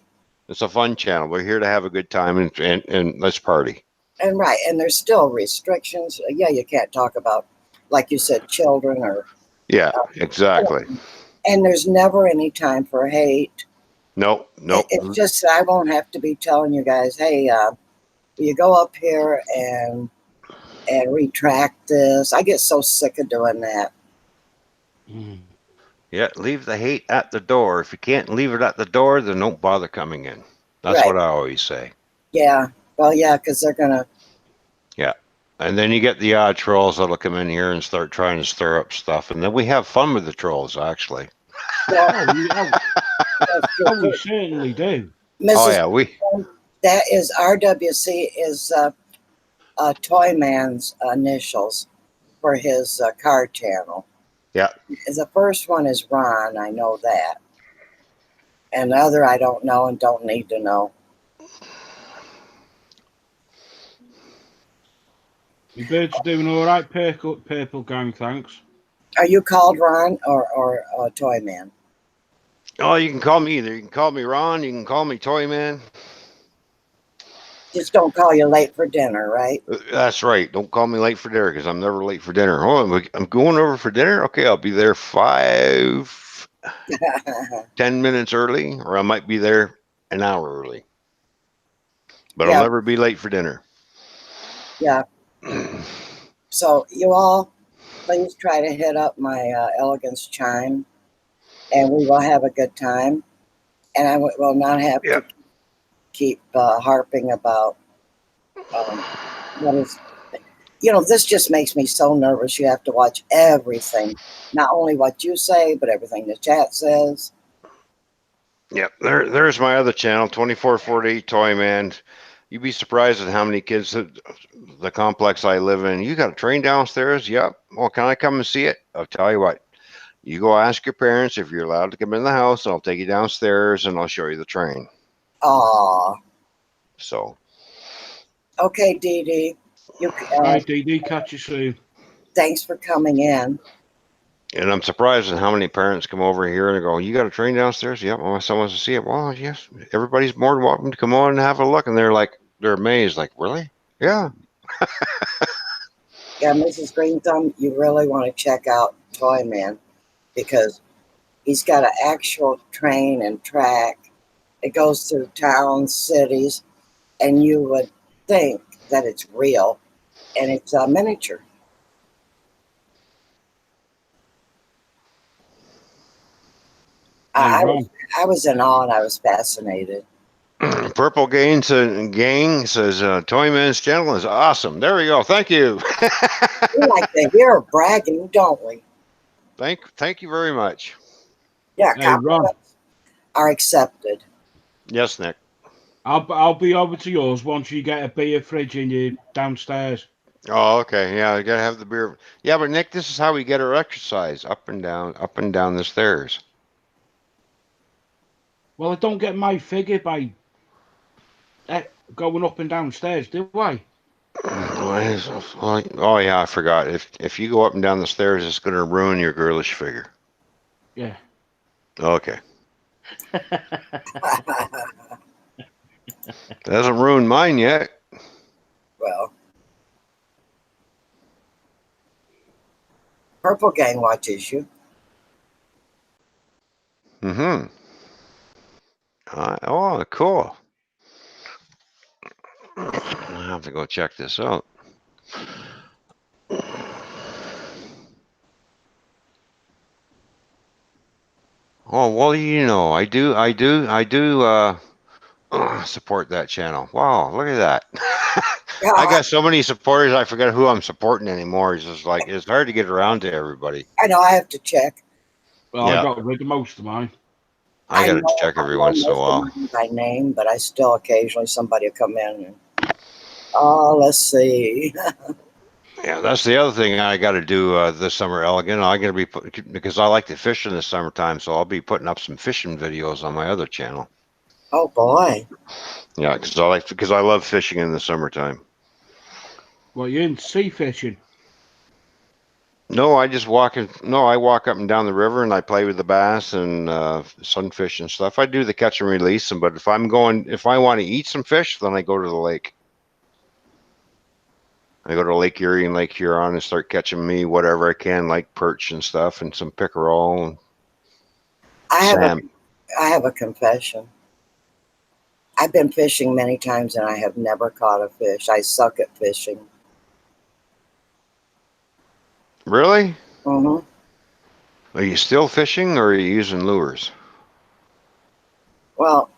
It's a fun channel. We're here to have a good time and let's party. And there's still restrictions. Yeah, you can't talk about, like you said, children or. Yeah, exactly. And there's never any time for hate. Nope. It's just I won't have to be telling you guys, hey, will you go up here and retract this? I get so sick of doing that. Yeah, leave the hate at the door. If you can't leave it at the door, then don't bother coming in. That's Right. what I always say. Yeah. Well, yeah, because they're gonna. Yeah. And then you get the odd trolls that'll come in here and start trying to stir up stuff. And then we have fun with the trolls, actually. Well, Oh, we certainly do. Oh, Mrs. yeah. That is RWC is Toy Man's initials for his car channel. Yeah. The first one is Ron. I know that. And the other I don't know and don't need to know. Your birds are doing all right, purple gang, thanks. Are you called Ron or Toy Man? Oh, you can call me either. You can call me Ron. You can call me Toy Man. Just don't call you late for dinner, right? That's right. Don't call me late for dinner because I'm never late for dinner. Oh, I'm going over for dinner. Okay, I'll be there 10 minutes early, or I might be there an hour early. But Yeah. I'll never be late for dinner. Yeah. So you all, please try to hit up my Elegance Chime, and we will have a good time. And I will not have to keep harping about what is. This just makes me so nervous. You have to watch everything, not only what you say, but everything the chat says. Yep, there's my other channel, 2448 Toy Man. You'd be surprised at how many kids the complex I live in. You got a train downstairs? Yep. Well, can I come and see it? I'll tell you what. You go ask your parents if you're allowed to come in the house, and I'll take you downstairs and I'll show you the train. Aw. So. Okay, Dee Dee. Bye, DD. Catch you soon. Thanks for coming in. And I'm surprised at how many parents come over here and go, you got a train downstairs? Yep. Well, someone wants to see it. Well, yes. Everybody's more than welcome to come on and have a look. And they're amazed. Like, really? Yeah. Yeah, Mrs. Green Thumb, you really want to check out Toy Man because he's got an actual train and track. It goes through towns, cities, and you would think that it's real, and it's a miniature. I was in awe and I was fascinated. Purple Gang says Toyman's channel is awesome. There we go. Thank you. We like to hear bragging, don't we? Thank you very much. Yeah, hey, compliments are accepted. Yes, Nick. I'll be over to yours once you get a beer fridge in you downstairs. Oh, okay. Yeah, I gotta have the beer. Yeah, but Nick, this is how we get our exercise: up and down the stairs. Well, I don't get my figure by going up and downstairs, do I? Oh yeah, I forgot. If you go up and down the stairs, it's gonna ruin your girlish figure. Yeah. Okay. It hasn't ruined mine yet. Well, Purple Gang watches you. Mm-hmm. Oh, cool. have to go check this out. Oh, well, I do support that channel. Wow, look at that. Yeah, I got so many supporters, I forget who I'm supporting anymore. It's just like, it's hard to get around to everybody. I know I have to check. Well, I Yeah, got rid of most of mine. I got to check every once in a most of while. mine by name, but I still occasionally somebody will come in and, oh, let's see. Yeah, that's the other thing I got to do this summer, Elegant. I'm going to be because I like to fish in the summertime, so I'll be putting up some fishing videos on my other channel. Oh boy. Yeah, because I love fishing in the summertime. Well, you're in sea fishing. No, I walk up and down the river and I play with the bass and sunfish and stuff. I do the catch and release, but if I want to eat some fish, then I go to the lake. I go to Lake Erie and Lake Huron and start catching me whatever I can, like perch and stuff, and some pickerel and salmon. I have a confession. I've been fishing many times and I have never caught a fish. I suck at fishing. Really? Mm-hmm. Are you still fishing or are you using lures? Well,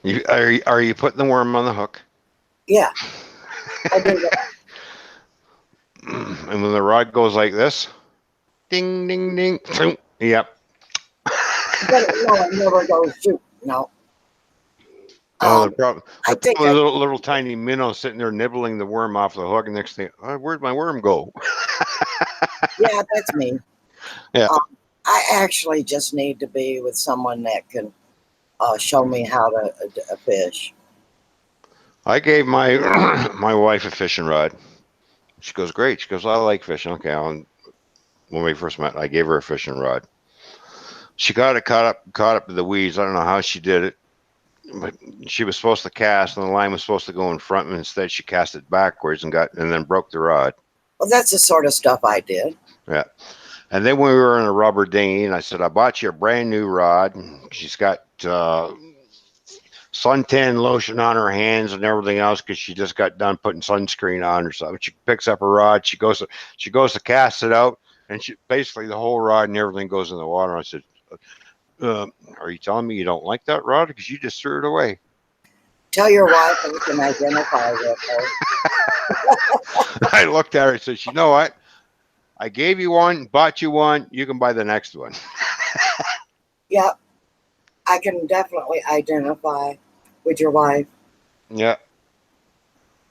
Are you putting the worm on the hook? yeah, I do that. And when the rod goes like this, ding, ding, ding, yep. But no, it never goes shoot. No. Oh, they're I think probably little tiny minnows sitting there nibbling the worm off the hook. And next thing, where'd my worm go? yeah, that's me. Yeah. I actually just need to be with someone that can show me how to fish. I gave my my wife a fishing rod. She goes, great. She goes, I like fishing. Okay, when we first met, I gave her a fishing rod. She got it caught up to the weeds. I don't know how she did it, but she was supposed to cast, and the line was supposed to go in front, and instead she cast it backwards and then broke the rod. Well, that's the sort of stuff I did. Yeah. And then when we were in a rubber dinghy, and I said, I bought you a brand new rod. She's got suntan lotion on her hands and everything else because she just got done putting sunscreen on or something. She picks up a rod. She goes to cast it out, and basically the whole rod and everything goes in the water. I said, are you telling me you don't like that rod because you just threw it away? Tell your wife I can identify with her. I looked at her and said, you know what? I gave you one, bought you one. You can buy the next one. Yep. I can definitely identify with your wife. Yeah.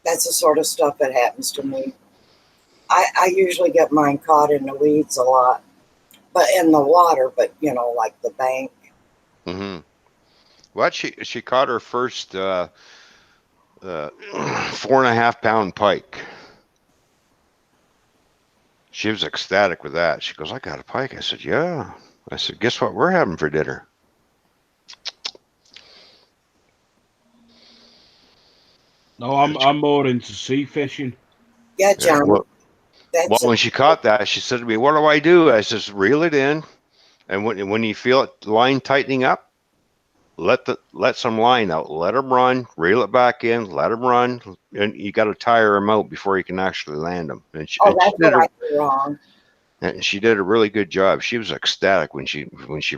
That's the sort of stuff that happens to me. I usually get mine caught in the weeds a lot, but in the water, but like the bank. Mm-hmm. Well, she caught her first 4.5 pound pike. She was ecstatic with that. She goes, I got a pike. I said, yeah. I said, guess what we're having for dinner? No, I'm more into sea fishing. Yeah, John. Yeah, well, That's when she caught that, she said to me, what do I do? I says, reel it in. And when you feel it line tightening up, let some line out, let them run, reel it back in, let them run, and you got to tire them out before you can actually land them. that's what I do wrong. And she did a really good job. She was ecstatic when she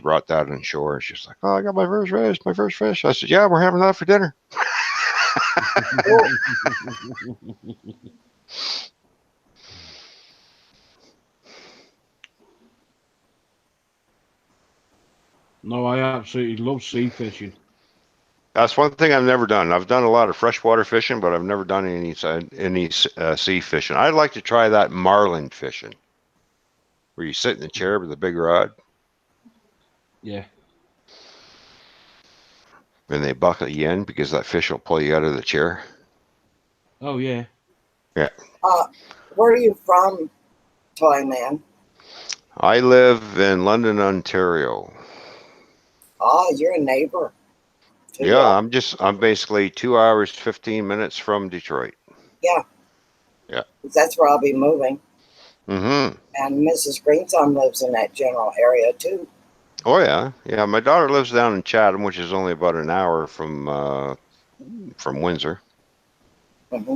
brought that on shore. She's like, "Oh, I got my first fish." I said, "Yeah, we're having that for dinner." No, I absolutely love sea fishing. That's one thing I've never done. I've done a lot of freshwater fishing, but I've never done any sea fishing. I'd like to try that marlin fishing, where you sit in the chair with a big rod. Yeah. And they buckle you in because that fish will pull you out of the chair. Oh yeah. Yeah. Where are you from, Toy Man? I live in London, Ontario. Oh, you're a neighbor. Yeah, I'm basically 2 hours, 15 minutes from Detroit. Yeah. Yeah. That's where I'll be moving. Mm-hmm. And Mrs. Greenthumb lives in that general area too. Oh yeah, yeah. My daughter lives down in Chatham, which is only about an hour from Windsor. Hmm.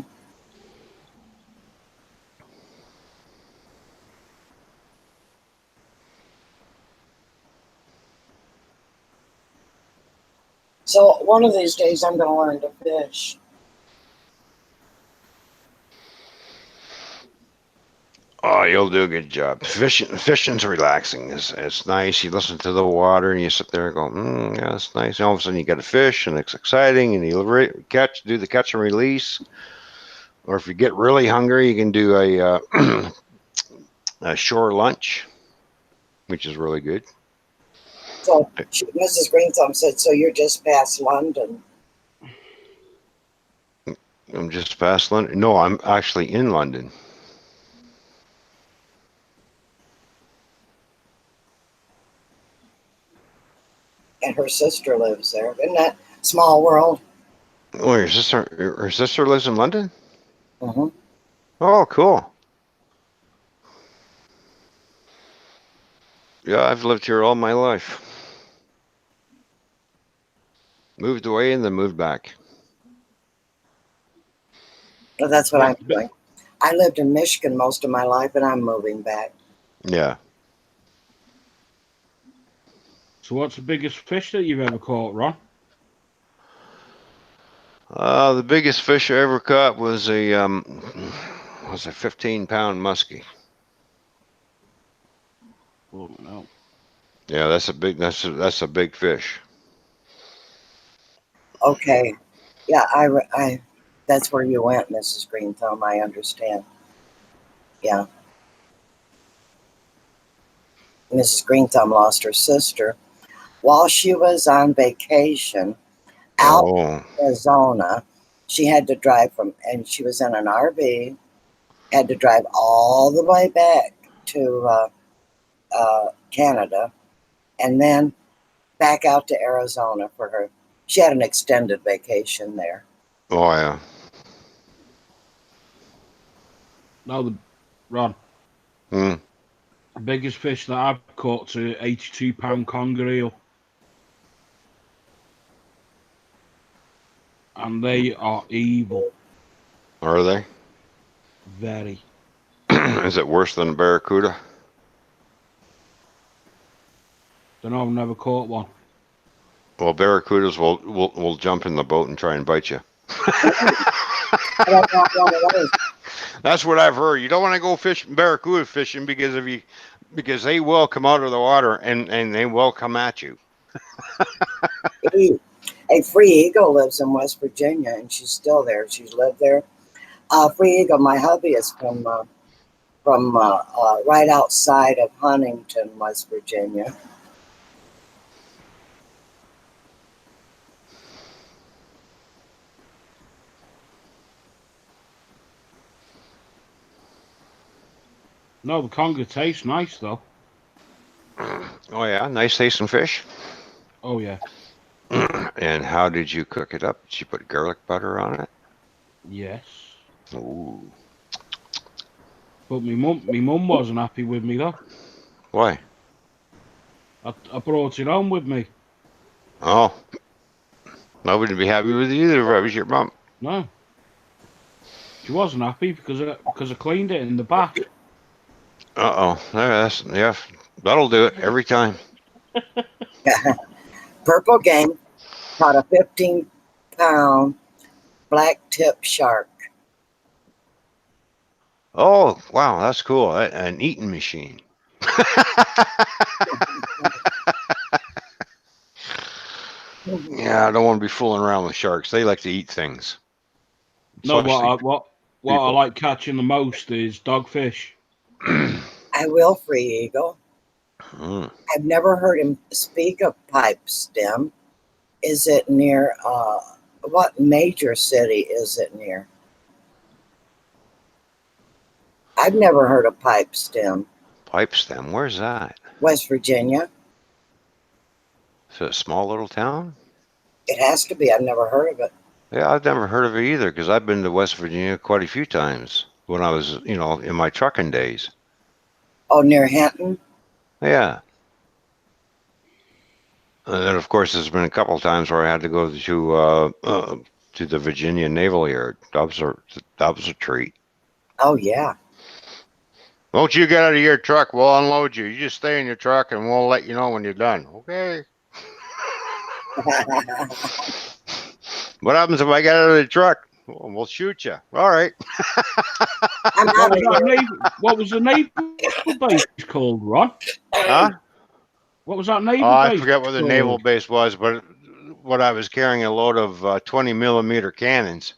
So one of these days I'm going to learn to fish. Oh, you'll do a good job. Fishing's relaxing. It's nice. You listen to the water and you sit there and go, yeah, it's nice. And all of a sudden you get a fish and it's exciting and you do the catch and release. Or if you get really hungry, you can do a shore lunch, which is really good. So Mrs. Greenthumb said, so you're just past London. I'm just past London. No, I'm actually in London. And her sister lives there. Isn't that small world? Oh, her sister lives in London? Mm-hmm. Oh, cool. Yeah, I've lived here all my life. Moved away and then moved back. Well, that's what I'm What's doing. I lived in Michigan most of my life, and I'm moving back. Yeah. So what's the biggest fish that you've ever caught, Ron? The biggest fish I ever caught was a 15-pound muskie. Oh no. Yeah, that's a big fish. Okay. Yeah, I that's where you went, Mrs. Greenthumb. I understand. Yeah. Mrs. Greenthumb lost her sister while she was on vacation out Oh, in Arizona. She had to drive and she was in an RV, had to drive all the way back to Canada and then back out to Arizona for her. She had an extended vacation there. oh yeah. No, Ron. Hmm. The biggest fish that I've caught's a 82-pound conger eel. And they are evil. Are they? Very. Is it worse than a barracuda? Don't know, I've never caught one. Well, barracudas will jump in the boat and try and bite you. I don't want one of those. That's what I've heard. You don't want to go barracuda fishing because they will come out of the water and they will come at you. A Free Eagle lives in West Virginia, and she's still there. She's lived there. Free Eagle, my hubby is from right outside of Huntington, West Virginia. No, the conger tastes nice though. Oh yeah, nice tasting fish. Oh yeah. And how did you cook it up? Did you put garlic butter on it? Yes. Ooh. But my mum wasn't happy with me though. Why? I brought it home with me. Oh, I wouldn't be happy with you either if I was your mom. No. She wasn't happy because I cleaned it in the bath. Uh-oh. Yeah, that'll do it every time. Purple Game caught a 15-pound black tip shark. Oh, wow, that's cool. An eating machine. Yeah, I don't want to be fooling around with sharks. They like to eat things. No, Especially what I people. like catching the most is dogfish. I will, Free Eagle. I've never heard him speak of pipe stem. Is it near, what major city is it near? I've never heard of pipe stem. Pipe stem, where's that? West Virginia. Is it a small little town? It has to be. I've never heard of it. Yeah, I've never heard of it either because I've been to West Virginia quite a few times when I was, in my trucking days. Oh, near Hinton? Yeah. And then, of course, there's been a couple of times where I had to go to the Virginia Naval Yard. That was a treat. Oh, yeah. Won't you get out of your truck? We'll unload you. You just stay in your truck, and we'll let you know when you're done. Okay. What happens if I get out of the truck? Well, we'll shoot you. All right. I'm What out was of that here. what was the naval base called, Ron? Huh? What was that Oh, naval I base forget what the naval called? base was, but what I was carrying a load of 20 millimeter cannons.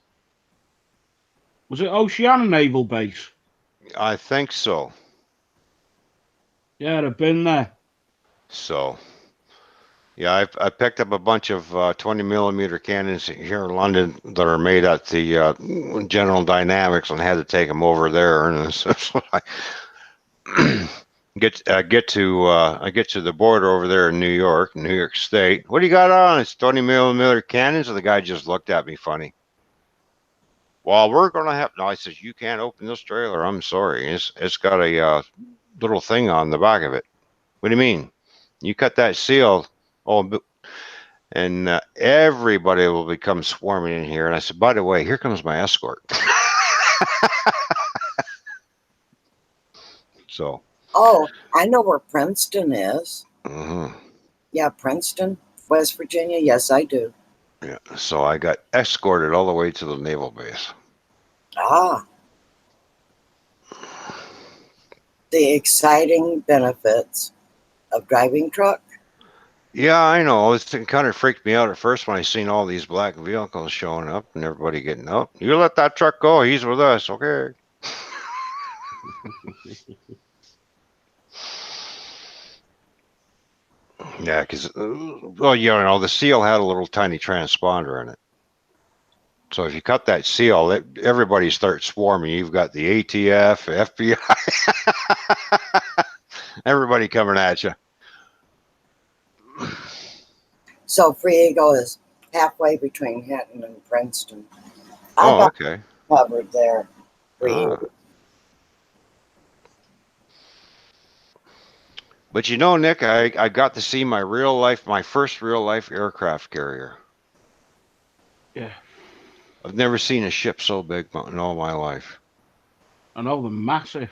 Was it Oceana Naval Base? I think so. Yeah, I've been there. So, yeah, I picked up a bunch of 20 millimeter cannons here in London that are made at the General Dynamics, and had to take them over there. And so I get to the border over there in New York State. What do you got on? It's 20 millimeter cannons, and the guy just looked at me funny. Well, we're gonna have. No, I says you can't open this trailer. I'm sorry. It's got a little thing on the back of it. What do you mean? You cut that seal. Oh, and everybody will become swarming in here. And I said, by the way, here comes my escort. So. Oh, I know where Princeton is. Mm-hmm. Yeah, Princeton, West Virginia. Yes, I do. Yeah. So I got escorted all the way to the naval base. Ah, the exciting benefits of driving truck. Yeah, I know. It kind of freaked me out at first when I seen all these black vehicles showing up and everybody getting out. You let that truck go. He's with us. Okay. Yeah, because, well, you know, the seal had a little tiny transponder in it. So if you cut that seal, everybody starts swarming. You've got the ATF, FBI, everybody coming at you. So Friego is halfway between Hinton and Princeton. I Oh, got okay. covered there for Ah. you. But you know, Nick, I got to see my first real life aircraft carrier. Yeah. I've never seen a ship so big in all my life. I know they're massive.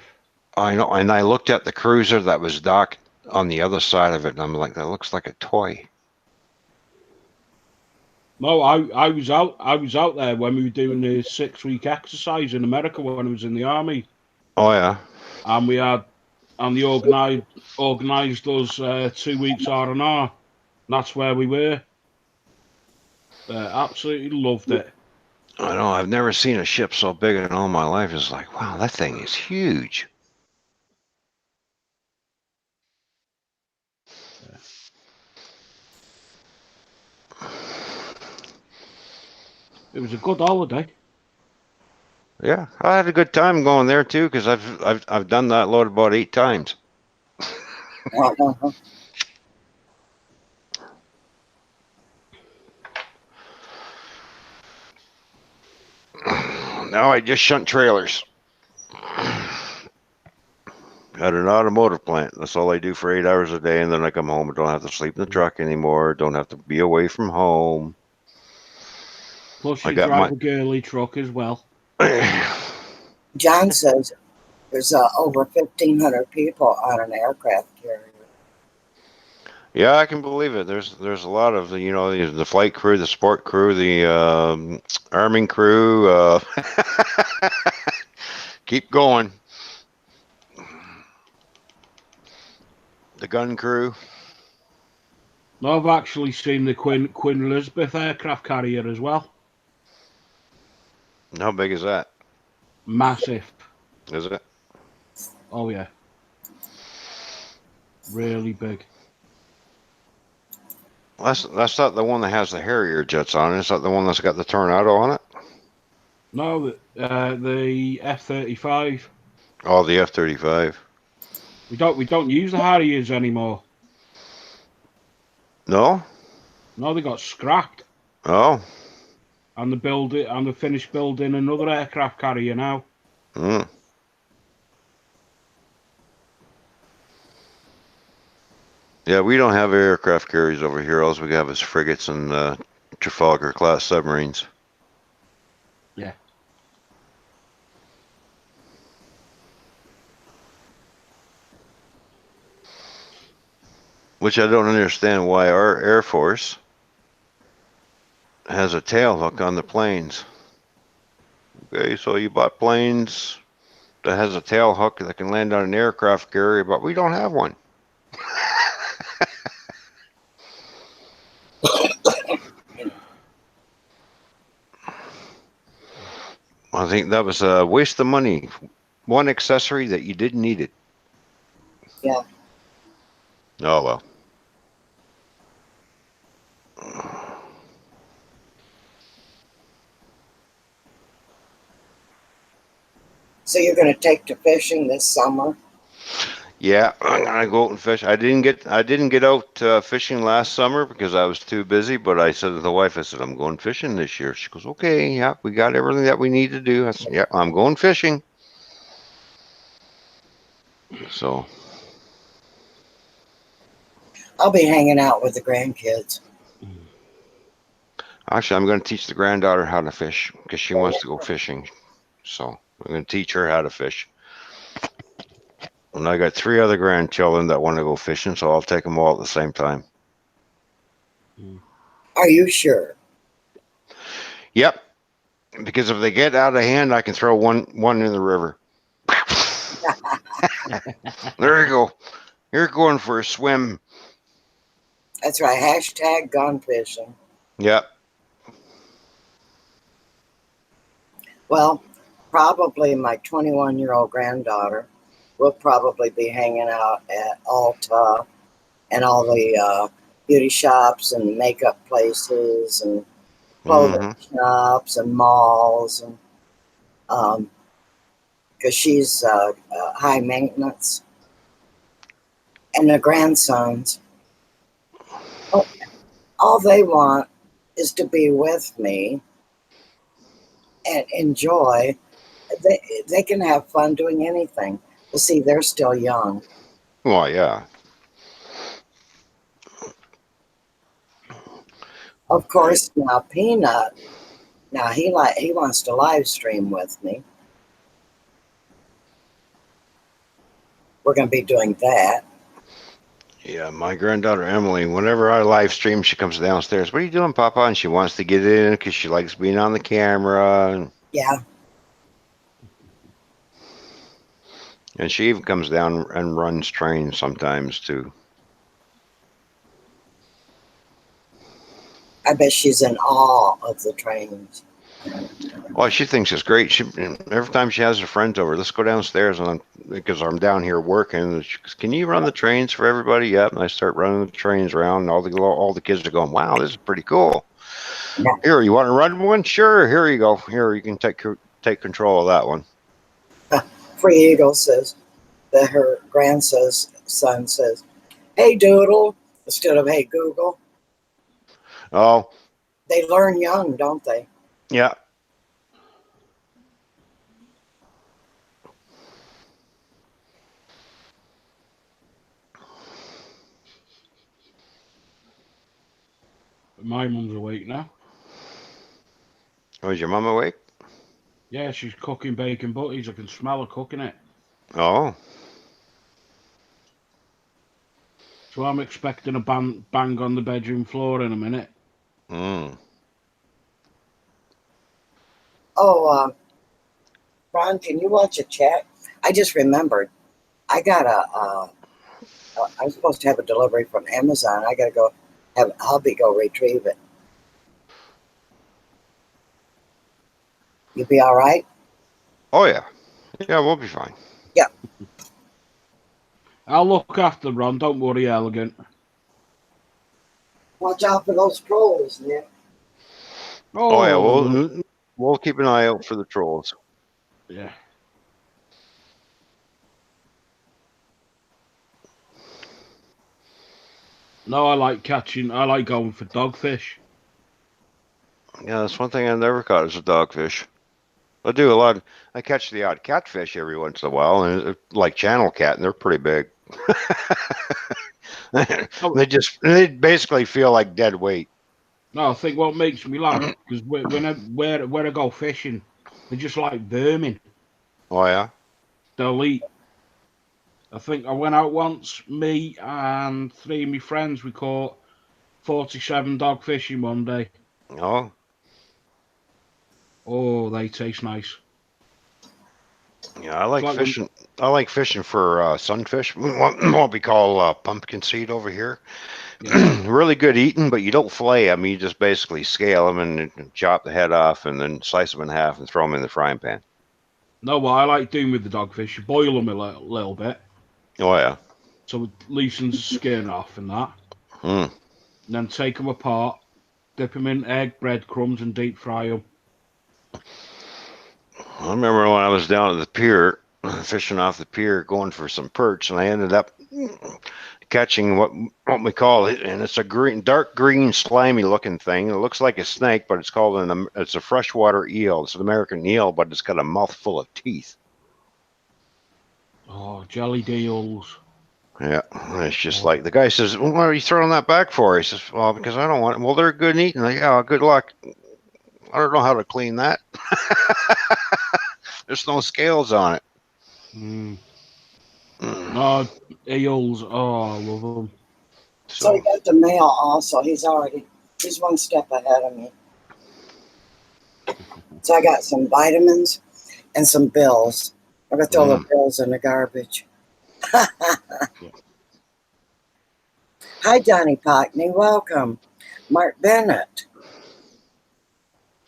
I know, and I looked at the cruiser that was docked on the other side of it, and I'm like, that looks like a toy. No, I was out there when we were doing the 6-week exercise in America when I was in the army. Oh yeah. And they organised us 2 weeks R&R. That's where we were. Absolutely loved it. I know, I've never seen a ship so big in all my life. It's like, wow, that thing is huge. Yeah. It was a good holiday. Yeah, I had a good time going there too, because I've done that load about 8 times. Now I just shunt trailers at an automotive plant. That's all I do for 8 hours a day, and then I come home and don't have to sleep in the truck anymore. Don't have to be away from home. Plus, I you got drive my. a girly truck as well. John says there's over 1,500 people on an aircraft carrier. Yeah, I can believe it. There's a lot of the flight crew, the sport crew, the arming crew. Keep going. The gun crew. No, I've actually seen the Queen Elizabeth aircraft carrier as well. How big is that? Massive. Is it? Oh yeah. Really big. That's not the one that has the Harrier jets on it. Is that the one that's got the Tornado on it? No, the F-35. Oh, the F-35. We don't use the Harriers anymore. No? No, they got scrapped. Oh. And they finished building another aircraft carrier now. Yeah, we don't have aircraft carriers over here. All we have is frigates and Trafalgar class submarines. Yeah. Which I don't understand why our Air Force has a tail hook on the planes. Okay, so you bought planes that has a tail hook that can land on an aircraft carrier, but we don't have one. I think that was a waste of money. One accessory that you didn't need it. Yeah. Oh well. So you're going to take to fishing this summer? Yeah, I'm gonna go out and fish. I didn't get out fishing last summer because I was too busy. But I said to the wife, I said, I'm going fishing this year. She goes, okay, yeah, we got everything that we need to do. I said, yeah, I'm going fishing. So I'll be hanging out with the grandkids. actually, I'm going to teach the granddaughter how to fish because she Oh, wants yeah. to go fishing. So I'm going to teach her how to fish. And I got 3 other grandchildren that want to go fishing, so I'll take them all at the same time. Are you sure? Yep, because if they get out of hand, I can throw one in the river. There you go. You're going for a swim. That's right. Hashtag gone fishing. Yep. Well, probably my 21-year-old granddaughter will probably be hanging out at Ulta and all the beauty shops and makeup places and clothing shops and malls, and because she's high maintenance. And the grandsons, oh, all they want is to be with me and enjoy. They can have fun doing anything. But see, they're still young. Well, yeah. Of course, now Peanut, now he wants to live stream with me. We're going to be doing that. Yeah, my granddaughter Emily, whenever I live stream, she comes downstairs. What are you doing, Papa? And she wants to get in because she likes being on the camera. Yeah. And she even comes down and runs trains sometimes, too. I bet she's in awe of the trains. Well, she thinks it's great. She every time she has her friends over, let's go downstairs, and because I'm down here working. She goes, can you run the trains for everybody? Yep. And I start running the trains around, and all the kids are going, "Wow, this is pretty cool." Yeah. Here, you want to run one? Sure. Here you go. Here, you can take control of that one. Free Eagle says that her grandson says, "Hey Doodle," instead of "Hey Google." Oh, They learn young, don't they? yeah. My mum's awake now. Oh, is your mom awake? Yeah, she's cooking bacon butties. I can smell her cooking it. Oh. So I'm expecting a bang on the bedroom floor in a minute. Oh, Ron, can you watch a chat? I just remembered. I got I'm supposed to have a delivery from Amazon. I got to go have hubby go retrieve it. You be all right? Oh, yeah. Yeah, we'll be fine. Yeah. I'll look after Ron. Don't worry, Elegant. Watch out for those trolls, Nick. Oh, yeah. We'll keep an eye out for the trolls. Yeah. No, I like going for dogfish. Yeah, that's one thing I never caught is a dogfish. I do a lot. I catch the odd catfish every once in a while, and like channel cat, and they're pretty big. Oh, They basically feel like dead weight. no, I think what makes me laugh because where I go fishing, they're just like vermin. Oh yeah. They'll eat. I think I went out once, me and three of my friends. We caught 47 dogfish in one day. Oh Oh, they taste nice. yeah, I It's like like when, fishing. I like fishing for sunfish. What we call pumpkin seed over here. yeah. Really good eating, but you don't fillet them. You just basically scale them and chop the head off, and then slice them in half and throw them in the frying pan. No, what I like doing with the dogfish, you boil them a little bit, Oh yeah. so it loosens the skin off and that. Mm. And then take them apart, dip them in egg, breadcrumbs, and deep fry them. I remember when I was down at the pier, fishing off the pier, going for some perch, and I ended up catching what we call it, and it's a dark green, slimy looking thing. It looks like a snake, but it's a freshwater eel. It's an American eel, but it's got a mouthful of teeth. Oh, jelly deals. Yeah, and it's just Oh. like the guy says, well, "What are you throwing that back for?" He says, "Well, because I don't want it." Well, they're good and eating. Like, yeah, good luck. I don't know how to clean that. There's no scales on it. Mm. No, eels. Oh, I love them. So he So, got the mail also. He's one step ahead of me. So I got some vitamins and some bills. I'm gonna throw the bills in the garbage. Yeah. Hi, Donnie Pockney. Welcome. Mark Bennett.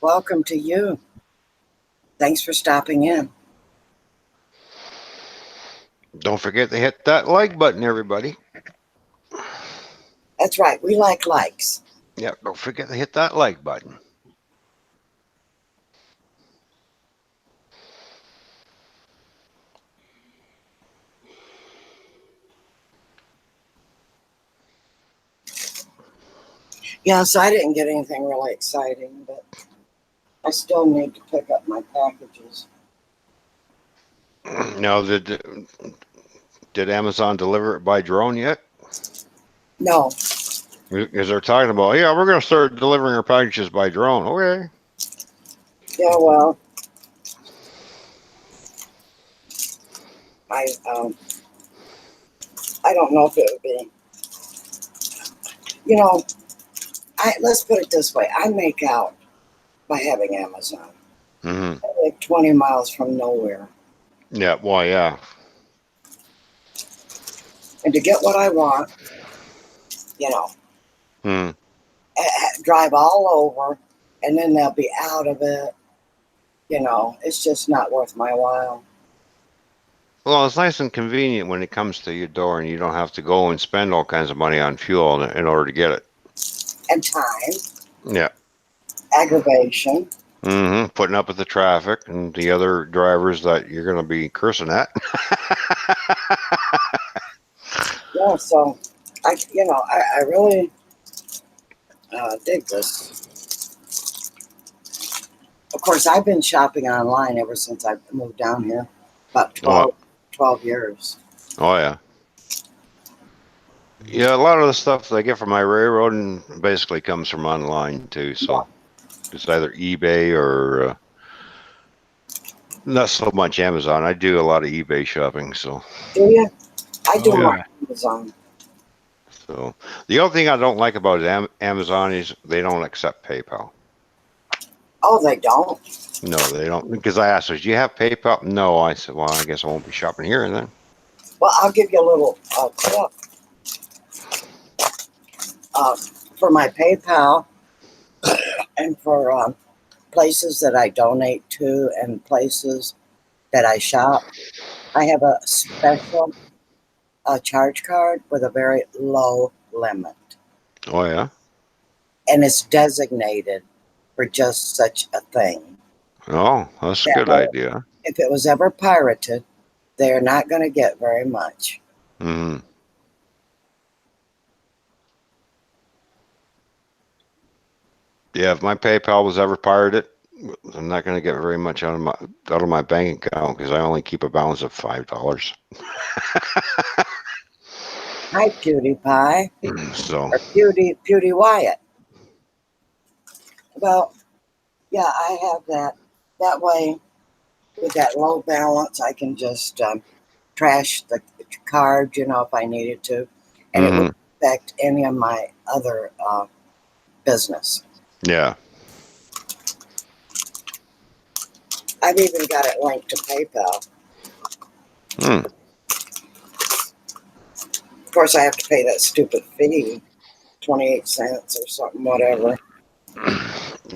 Welcome to you. Thanks for stopping in. don't forget to hit that like button, everybody. That's right. We like likes. Yeah, don't forget to hit that like button. Yeah, so I didn't get anything really exciting, but I still need to pick up my packages. Now, did Amazon deliver it by drone yet? No. Because they're talking about, yeah, we're going to start delivering our packages by drone. Okay. Yeah, well, I I don't know if it would be. You know, let's put it this way. I make out by having Amazon. Mm-hmm. I live 20 miles from nowhere. Yeah. Well, yeah. And to get what I want, you know, Hmm. drive all over, and then they'll be out of it. You know, it's just not worth my while. Well, it's nice and convenient when it comes to your door, and you don't have to go and spend all kinds of money on fuel in order to get it. And time, Yeah. aggravation. Mm-hmm. Putting up with the traffic and the other drivers that you're going to be cursing at. Yeah, so I really dig this. Of course, I've been shopping online ever since I moved down here, about Oh, 12 years. oh yeah. Yeah, a lot of the stuff that I get from my railroad and basically comes from online too. So it's either eBay or not so much Amazon. I do a lot of eBay shopping. So, Do you? I do Oh, my yeah. Amazon. so the only thing I don't like about Amazon is they don't accept PayPal. Oh, they don't? No, they don't. Because I asked, "Do you have PayPal?" No, I said, "Well, I guess I won't be shopping here then." Well, I'll give you a little clip for my PayPal and for places that I donate to and places that I shop. I have a special charge card with a very low limit, Oh yeah. and it's designated for just such a thing. Oh, that's a That good way, idea. if it was ever pirated, they're not going to get very much. Hmm. Yeah, if my PayPal was ever pirated, I'm not going to get very much out of my bank account because I only keep a balance of $5. Hi, PewDiePie. So, Or Pewdie Wyatt. Well, yeah, I have that. That way, with that low balance, I can just trash the card, if I needed to, and it wouldn't affect any of my other business. yeah. I've even got it linked to PayPal. Of course, I have to pay that stupid fee, 28 cents or something, whatever.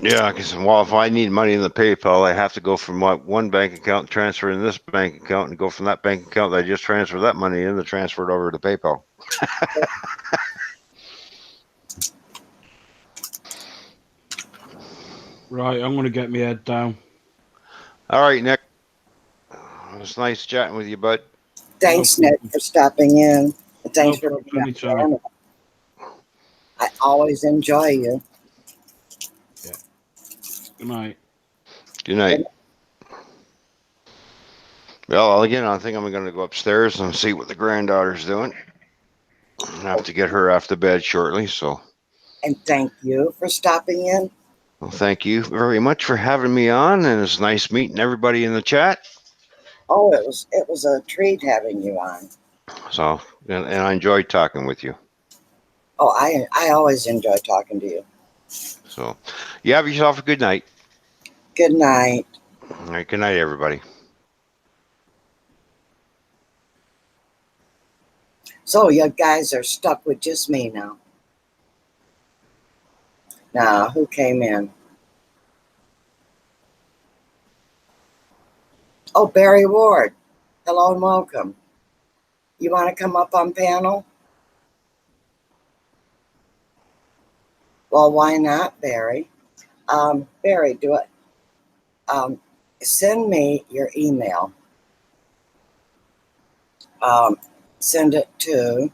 Yeah, because if I need money in the PayPal, I have to go from one bank account, transfer in this bank account, and go from that bank account that I just transferred that money in to transfer it over to PayPal. Right, I'm going to get my head down. All right, Nick. It was nice chatting with you, bud. Thanks, Nick, for stopping in. And thanks for being anytime. on. I always enjoy you. Yeah. Good night. Good night. Well, again, I think I'm going to go upstairs and see what the granddaughter's doing. I have to get her off to bed shortly, so. And thank you for stopping in. Well, thank you very much for having me on, and it's nice meeting everybody in the chat. Oh, it was a treat having you on. So, and I enjoyed talking with you. Oh, I always enjoy talking to you. So, you have yourself a good night. Good night. All right, good night, everybody. So you guys are stuck with just me now. Now, who came in? Oh, Barry Ward. Hello and welcome. You want to come up on panel? Well, why not, Barry? Barry, do it. Send me your email. Send it to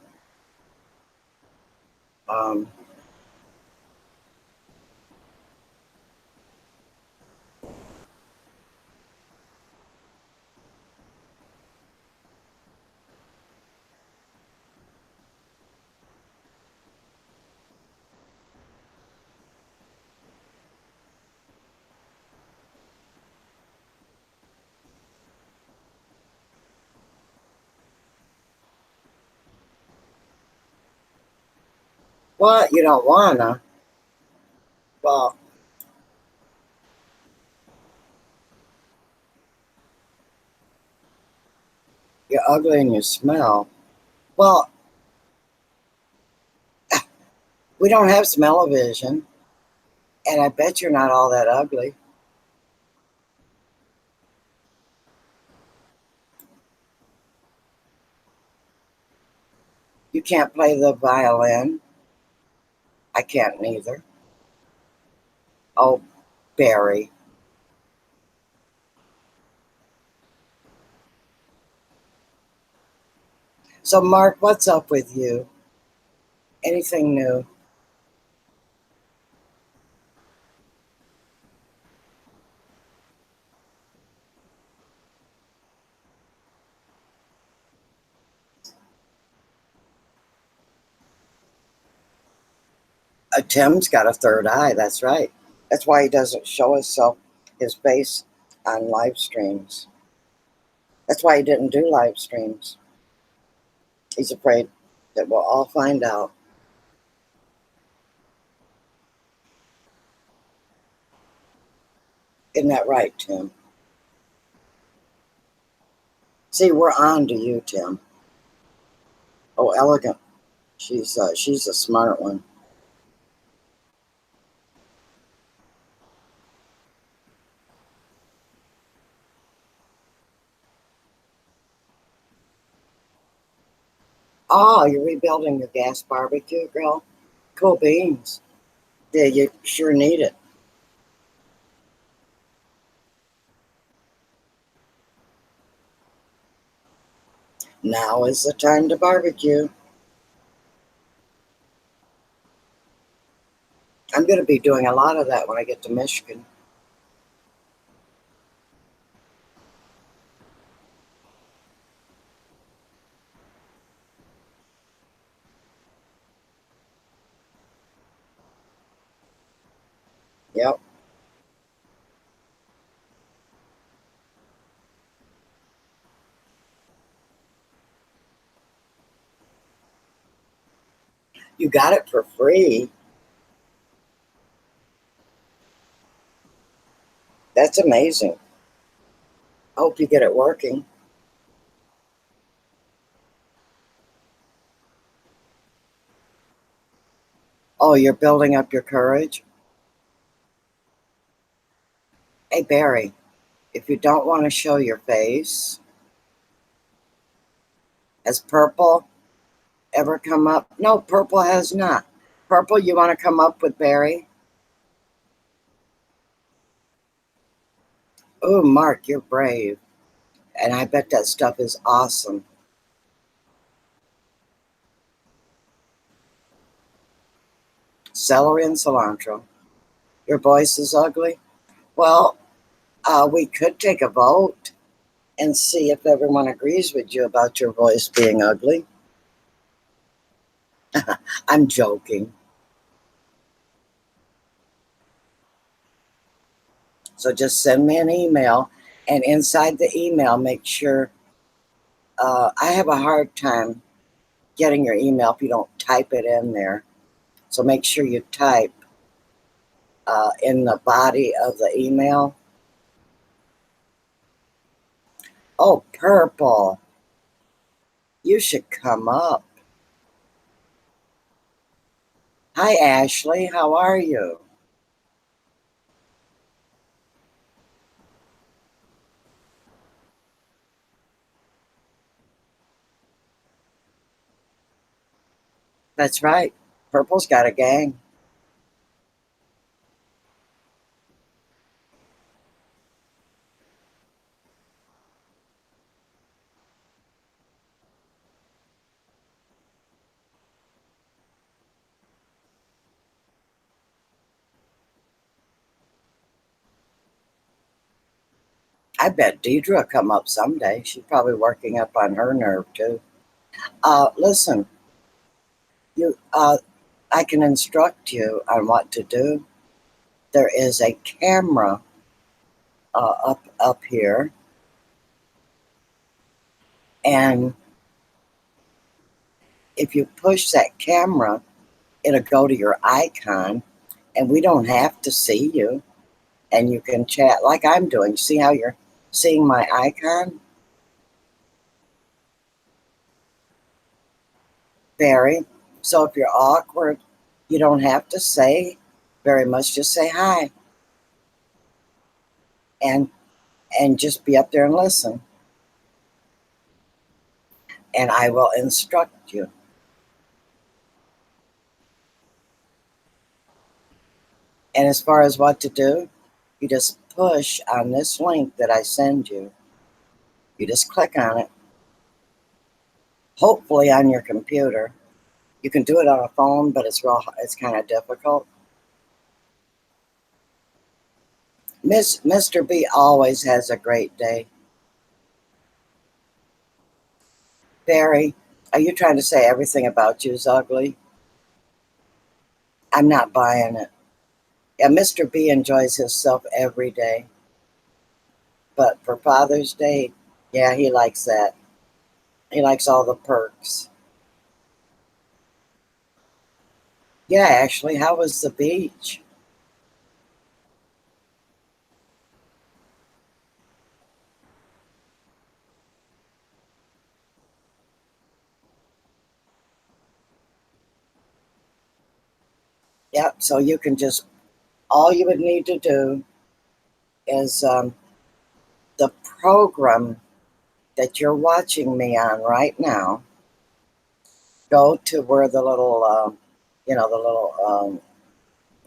what? You don't wanna? Well, you're ugly and you smell. Well, we don't have smell-o-vision, and I bet you're not all that ugly. You can't play the violin. I can't neither. Oh, Barry. So, Mark, what's up with you? Anything new? Tim's got a third eye. That's right. That's why he doesn't show his face on live streams. That's why he didn't do live streams. He's afraid that we'll all find out. Isn't that right, Tim? See, we're on to you, Tim. Oh, elegant. She's a smart one. Oh, you're rebuilding your gas barbecue grill? Cool beans. Yeah, you sure need it. Now is the time to barbecue. I'm going to be doing a lot of that when I get to Michigan. You got it for free. That's amazing. Hope you get it working. Oh, you're building up your courage? Hey, Barry, if you don't want to show your face, has Purple ever come up? No, Purple has not. Purple, you want to come up with Barry? Oh, Mark, you're brave. And I bet that stuff is awesome. Celery and cilantro. Your voice is ugly? Well, we could take a vote and see if everyone agrees with you about your voice being ugly. I'm joking. So just send me an email, and inside the email, make sure. I have a hard time getting your email if you don't type it in there. So make sure you type in the body of the email. Oh, Purple, you should come up. Hi, Ashley. How are you? That's right. Purple's got a gang. I bet Deidre will come up someday. She's probably working up on her nerve too. Listen, you. I can instruct you on what to do. There is a camera up here, and if you push that camera, it'll go to your icon, and we don't have to see you, and you can chat like I'm doing. See how you're seeing my icon? Very. So if you're awkward, you don't have to say very much. Just say hi, and just be up there and listen, and I will instruct you. And as far as what to do, you just push on this link that I send you. You just click on it, hopefully on your computer. You can do it on a phone, but it's kind of difficult. Mr. B always has a great day. Barry, are you trying to say everything about you is ugly? I'm not buying it. Yeah, Mr. B enjoys himself every day. But for Father's Day, yeah, he likes that. He likes all the perks. Yeah, actually, how was the beach? Yep, so you can just, all you would need to do is the program that you're watching me on right now. Go to where the little,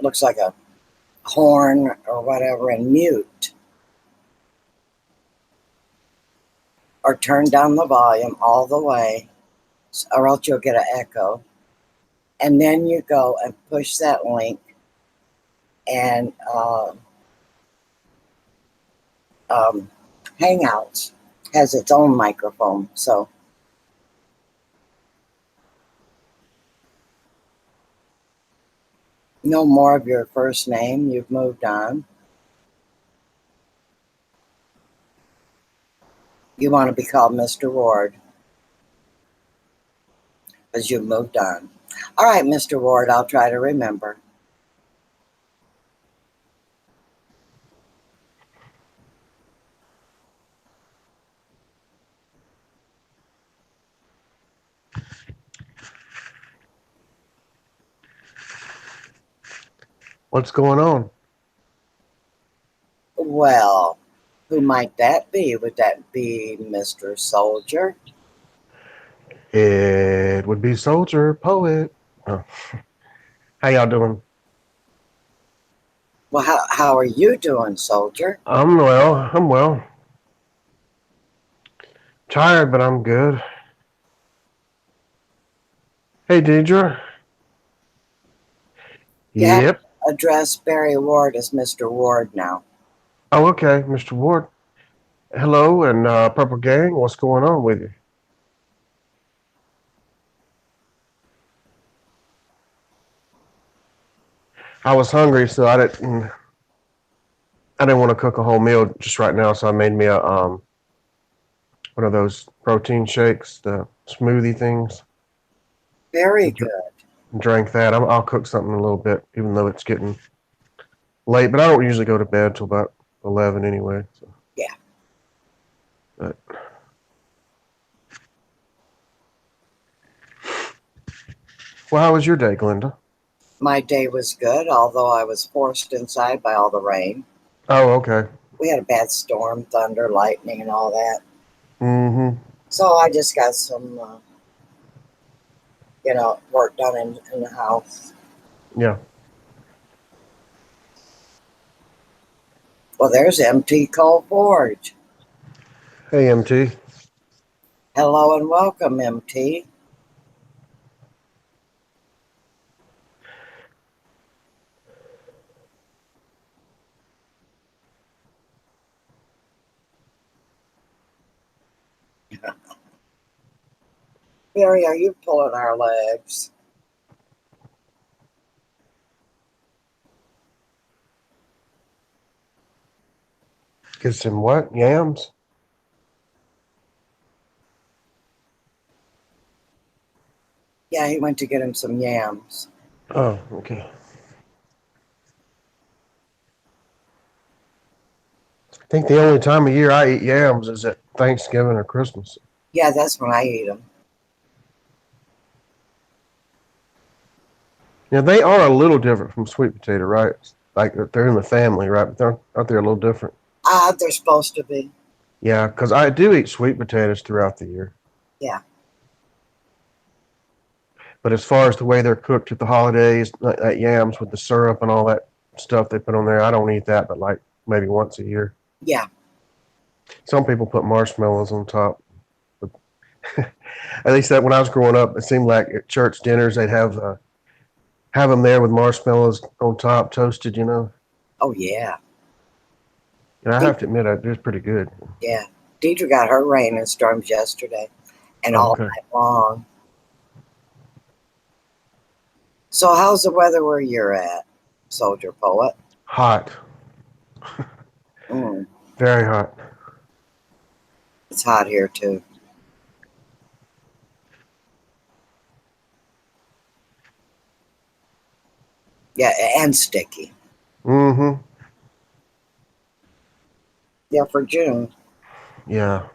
looks like a horn or whatever, and mute. Or turn down the volume all the way, or else you'll get an echo. And then you go and push that link, and Hangouts has its own microphone. So no more of your first name. You've moved on. You want to be called Mr. Ward because you've moved on. All right, Mr. Ward, I'll try to remember. What's going on? Well, who might that be? Would that be Mr. Soldier? It would be Soldier Poet. Oh. How y'all doing? Well, how are you doing, Soldier? I'm well. I'm well. Tired, but I'm good. Hey, Deidre. You have Yep. to address Barry Ward as Mr. Ward now. Oh, okay, Mr. Ward. Hello, and Purple Gang. What's going on with you? I was hungry, so I didn't want to cook a whole meal just right now, so I made me a one of those protein shakes, the smoothie things. Very good. Drank that. I'll cook something in a little bit, even though it's getting late. But I don't usually go to bed till about 11 anyway. So. Yeah. But well, how was your day, Glenda? My day was good, although I was forced inside by all the rain. Oh, okay. We had a bad storm, thunder, lightning, and all that. Mm-hmm. So I just got some, work done in the house. Yeah. Well, there's MT Coal Forge. Hey, MT. Hello and welcome, MT. Barry, are you pulling our legs? Get some what? Yams? Yeah, he went to get him some yams. Oh, okay. I think the only time of year I eat yams is at Thanksgiving or Christmas. Yeah, that's when I eat them. Yeah, they are a little different from sweet potato, right? Like they're in the family, right? But aren't they a little different? They're supposed to be. Yeah, because I do eat sweet potatoes throughout the year. Yeah. But as far as the way they're cooked at the holidays, like yams with the syrup and all that stuff they put on there, I don't eat that, but like maybe once a year. Yeah. Some people put marshmallows on top. But at least that when I was growing up, it seemed like at church dinners they'd have them there with marshmallows on top, toasted, you know. Oh, yeah. And I have to admit, it was pretty good. Yeah. Deidre got her rain and storms yesterday and Oh, all okay. night long. So how's the weather where you're at, Soldier Poet? Hot, Mm, very hot. it's hot here too. Yeah, and sticky. Mm-hmm. Yeah, for June. Yeah.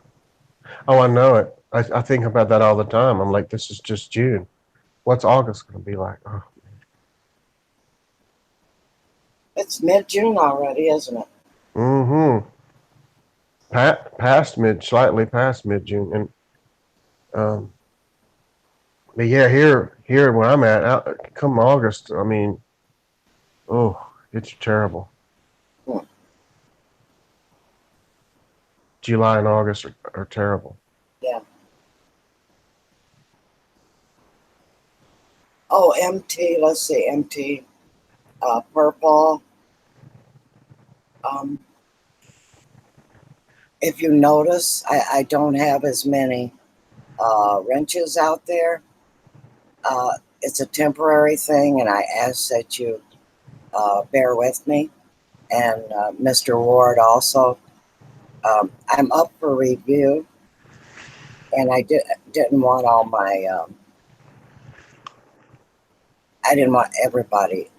Oh, I know it. I think about that all the time. I'm like, this is just June. What's August going to be like? Oh. It's mid-June already, isn't it? Mm-hmm. Slightly past mid-June. And but yeah, here where I'm at, come August, I mean, oh, it's terrible. Hmm. July and August are terrible. Yeah. Oh, MT, let's see, MT, purple. Um, if you notice, I don't have as many wrenches out there. It's a temporary thing, and I ask that you bear with me. And Mr. Ward also. I'm up for review, and I didn't want all my I didn't want everybody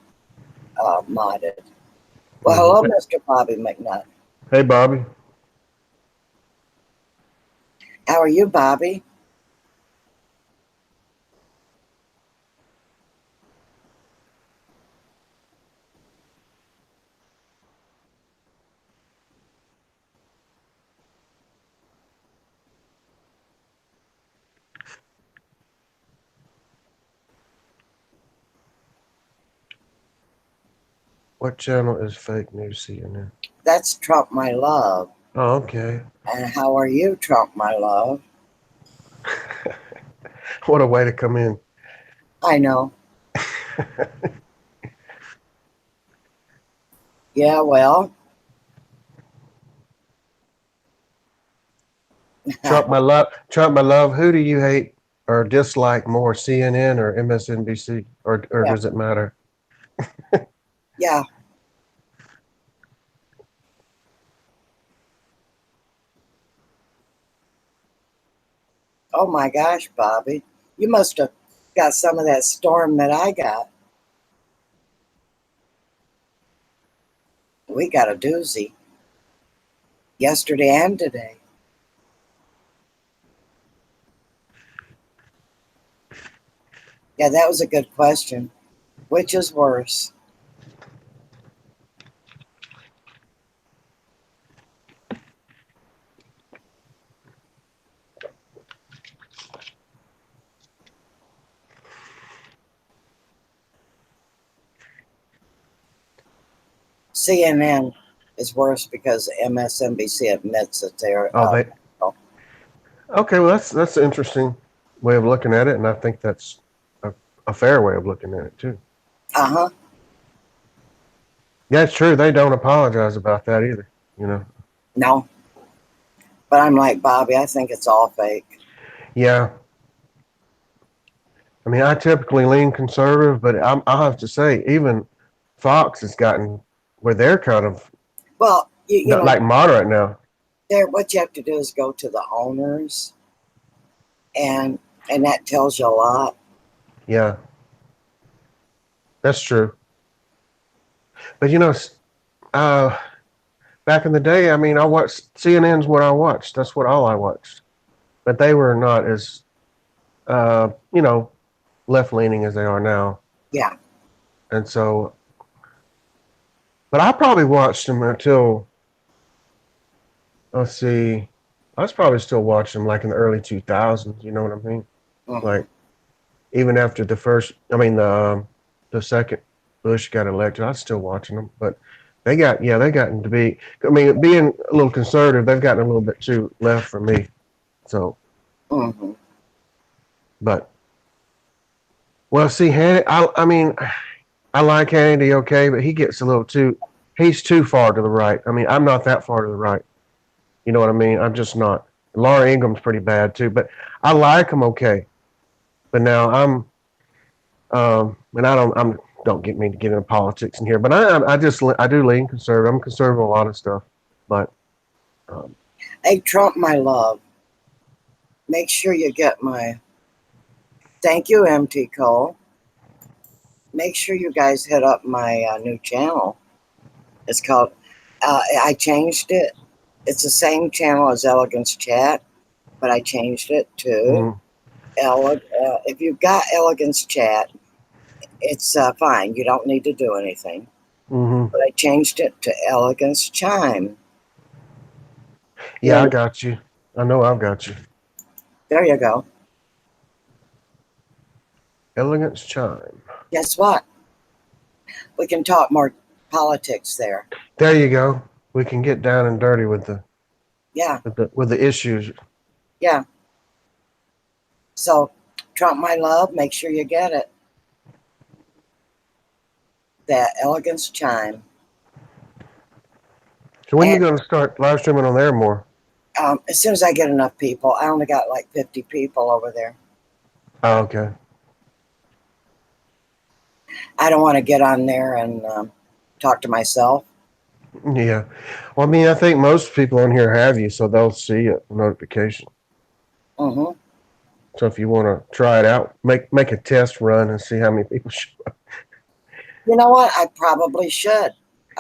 modded. Well, hello, Mr. Bobby McNutt. Hey, Bobby. How are you, Bobby? What channel is fake news CNN? That's Trump, my love. Oh, okay. And how are you, Trump, my love? What a way to come in. I know. Yeah, well. Trump, my love. Trump, my love. Who do you hate or dislike more, CNN or MSNBC, or Yeah. does it matter? Yeah. Oh my gosh, Bobby. You must have got some of that storm that I got. We got a doozy yesterday and today. Yeah, that was a good question. Which is worse? CNN is worse because MSNBC admits that they're. Oh, they. Oh. Okay, well, that's an interesting way of looking at it, and I think that's a fair way of looking at it too. Uh-huh. Yeah, it's true. They don't apologize about that either. You know. No. But I'm like Bobby. I think it's all fake. Yeah. I mean, I typically lean conservative, but I'll have to say, even Fox has gotten where they're kind of Well, you know, like moderate now. what you have to do is go to the owners, and that tells you a lot. Yeah, that's true. But you know, back in the day, I mean, I watched CNN's what I watched. That's all I watched. But they were not as, you know, left leaning as they are now. Yeah. And so, but I probably watched them until, let's see, I was probably still watching them like in the early 2000s. You know what I mean? Mhm. Like even after the second Bush got elected, I was still watching them. But they gotten to be. I mean, being a little conservative, they've gotten a little bit too left for me. So, Mhm. but well, see, Hannity, I mean, I like Hannity, okay, but he gets a little too. He's too far to the right. I mean, I'm not that far to the right. You know what I mean? I'm just not. Laura Ingram's pretty bad too, but I like him okay. But now and don't get me to get into politics in here, but I do lean conservative. I'm conservative on a lot of stuff, but Hey, Trump, my love. Make sure you get my. Thank you, MT Cole. Make sure you guys hit up my new channel. It's called. I changed it. It's the same channel as Elegance Chat, but I changed it to if you've got Elegance Chat, it's fine. You don't need to do anything. But I changed it to Elegance Chime. Yeah, I got you. I know I've got you. There you go. Elegance Chime. Guess what? We can talk more politics there. There you go. We can get down and dirty with the with the issues. Yeah. So, Trump, my love, make sure you get it. That Elegance Chime. So when are you going to start live streaming on there more? As soon as I get enough people. I only got like 50 people over there. Oh, okay. I don't want to get on there and talk to myself. Yeah. Well, I mean, I think most people on here have you, so they'll see a notification. Mm-hmm. So if you want to try it out, make a test run and see how many people show up. You know what? I probably should.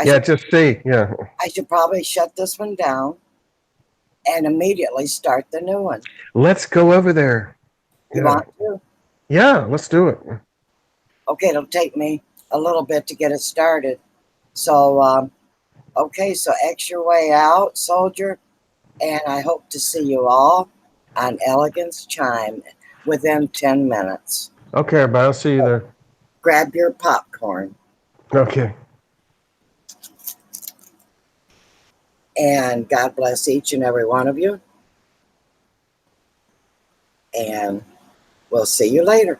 Yeah, just see. Yeah. I should probably shut this one down and immediately start the new one. Let's go over there. You Yeah. want to? Yeah, let's do it. Okay, it'll take me a little bit to get it started. So, okay, so X your way out, soldier, and I hope to see you all on Elegance Chime within 10 minutes. Okay, everybody, I'll see you there. Grab your popcorn, Okay. and God bless each and every one of you, and we'll see you later.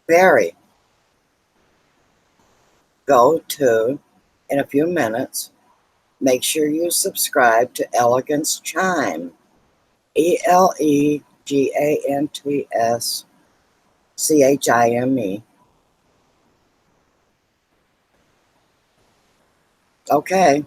Barry, go to, in a few minutes, make sure you subscribe to Elegance Chime. ELEGANTSCHIME. Okay.